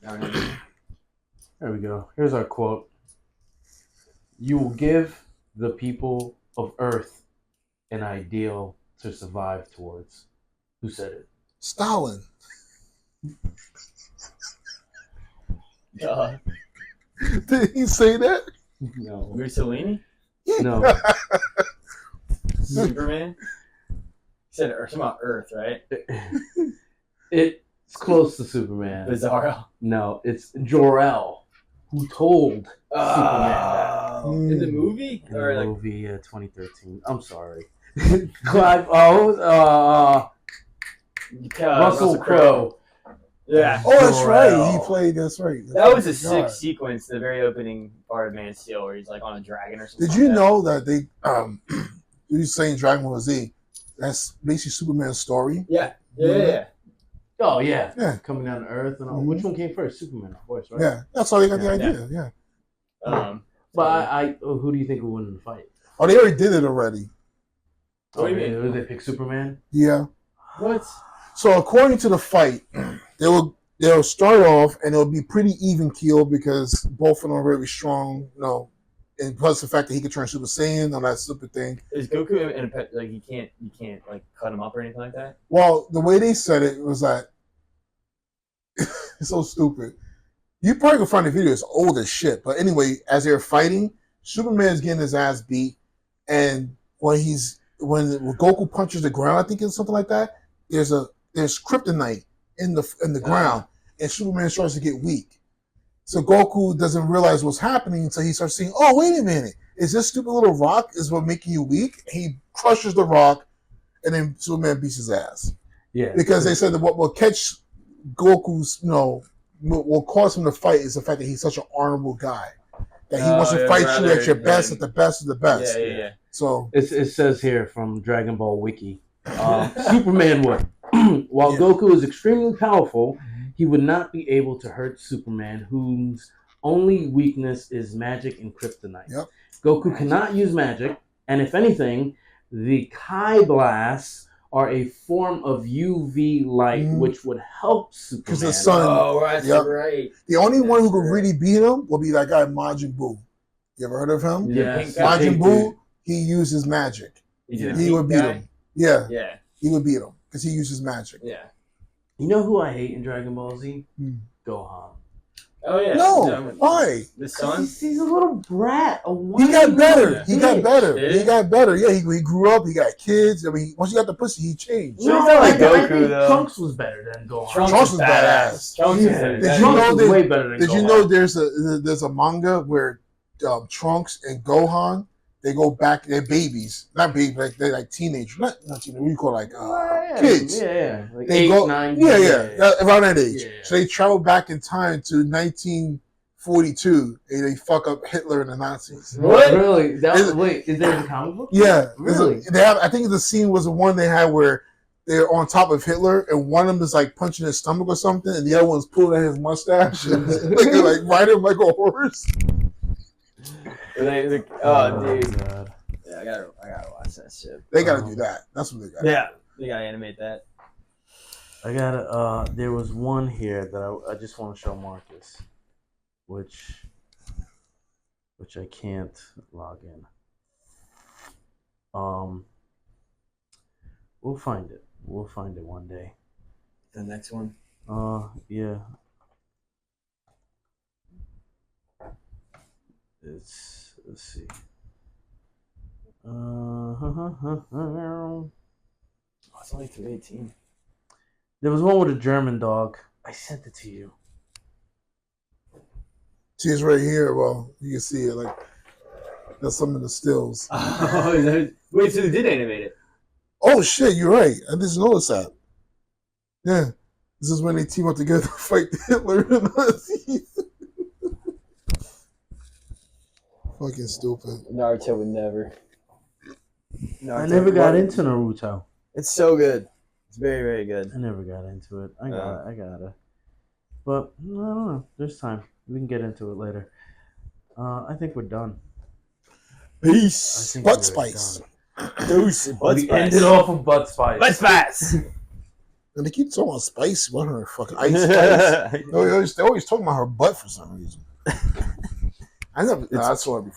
There we go. Here's our quote. You will give the people of Earth an ideal to survive towards. Who said it? Stalin. Did he say that? No. Mussolini? No. Superman? He said something about Earth, right? It's close to Superman. Bizarro. No, it's Jor-El who told Superman that. In the movie? In the movie 2013. I'm sorry. Clive, Russell Crowe. Yeah. Oh, that's right. He Jor-El. played. That's right. That was a God. sick sequence, the very opening part of Man of Steel, where he's like on a dragon or something. Did you know that they you saying Dragon Ball Z? That's basically Superman's story. Yeah. Yeah. Oh yeah. Yeah. Coming down to Earth and all. Mhm. Which one came first? Superman, of course, right? Yeah, that's how they got the Yeah. idea. Yeah. But who do you think will win in the fight? Oh, they already did it already. What do you mean? Did they pick Superman? Yeah. What? So according to the fight, they'll start off and it'll be pretty even keel because both of them are very strong. And plus the fact that he can turn Super Saiyan on that stupid thing. Is Goku in a pet, like you can't like cut him up or anything like that? Well, the way they said it was that it's so stupid. You probably can find the video. It's old as shit. But anyway, as they're fighting, Superman's getting his ass beat, and when Goku punches the ground, I think it's something like that. There's kryptonite in the ground, and Superman starts to get weak. So Goku doesn't realize what's happening until he starts saying, "Oh, wait a minute! Is this stupid little rock is what making you weak?" He crushes the rock, and then Superman beats his ass. Yeah. Because they said that what will catch Goku's, will cause him to fight is the fact that he's such an honorable guy. That he wants to fight you at your best, at the best of the best. Yeah. So it says here from Dragon Ball Wiki, Superman would. While Goku is extremely powerful, he would not be able to hurt Superman, whose only weakness is magic and kryptonite. Yep. Goku cannot use magic, and if anything, the Kai blasts are a form of UV light, which would help Superman. because the sun. Oh, that's right. The only one who could really beat him will be that guy Majin Buu. You ever heard of him? Yeah. Majin Buu. He uses magic. He would beat him. Yeah. Yeah. He would beat him because he uses magic. Yeah. You know who I hate in Dragon Ball Z? Gohan. Oh yeah. No, why? The son. He's a little brat. He got better. He got bitch. better. Did He he? got better. Yeah, he grew up. He got kids. I mean, once he got the pussy, he changed. No, he's not like I Goku, think though. Trunks was better than Gohan. Trunks was badass. Trunks Yeah. is Did badass. you know Trunks was that- way better than Did Gohan. you know there's a manga where Trunks and Gohan, they go back, they're babies, not babies, like they're like teenagers, not teenagers. What do you call kids? Yeah. Like They 8, go, 9. around that age. Yeah. So they travel back in time to 1942, and they fuck up Hitler and the Nazis. What? Really? Is Is there a comic book? Yeah, Really? they have. I think the scene was the one they had where they're on top of Hitler, and one of them is like punching his stomach or something, and the other one's pulling at his mustache, and like riding him like a horse. Oh, dude. God. Yeah, I gotta watch that shit. They got to do that. That's what they got. Yeah, they gotta animate that. I gotta. There was one here that I just want to show Marcus, which I can't log in. We'll find it. We'll find it one day. The next one. Yeah. Let's see. Oh, it's only 318. There was one with a German dog. I sent it to you. See, it's right here. Well, you can see it. Like that's some of the stills. Oh, wait, so they did animate it? Oh shit, you're right. I just noticed that. Yeah, this is when they team up together to fight Hitler and the Nazis. Fucking stupid. Naruto would never. I never got into Naruto. It's so good. It's very, very good. I never got into it. I gotta. But I don't know. There's time. We can get into it later. I think we're done. Peace. Butt spice. Deuce. Butt We spice. ended off with butt spice. Butt spice. And they keep talking about spice. What her fucking ice spice? They always talking about her butt for some reason. I never. I saw it before.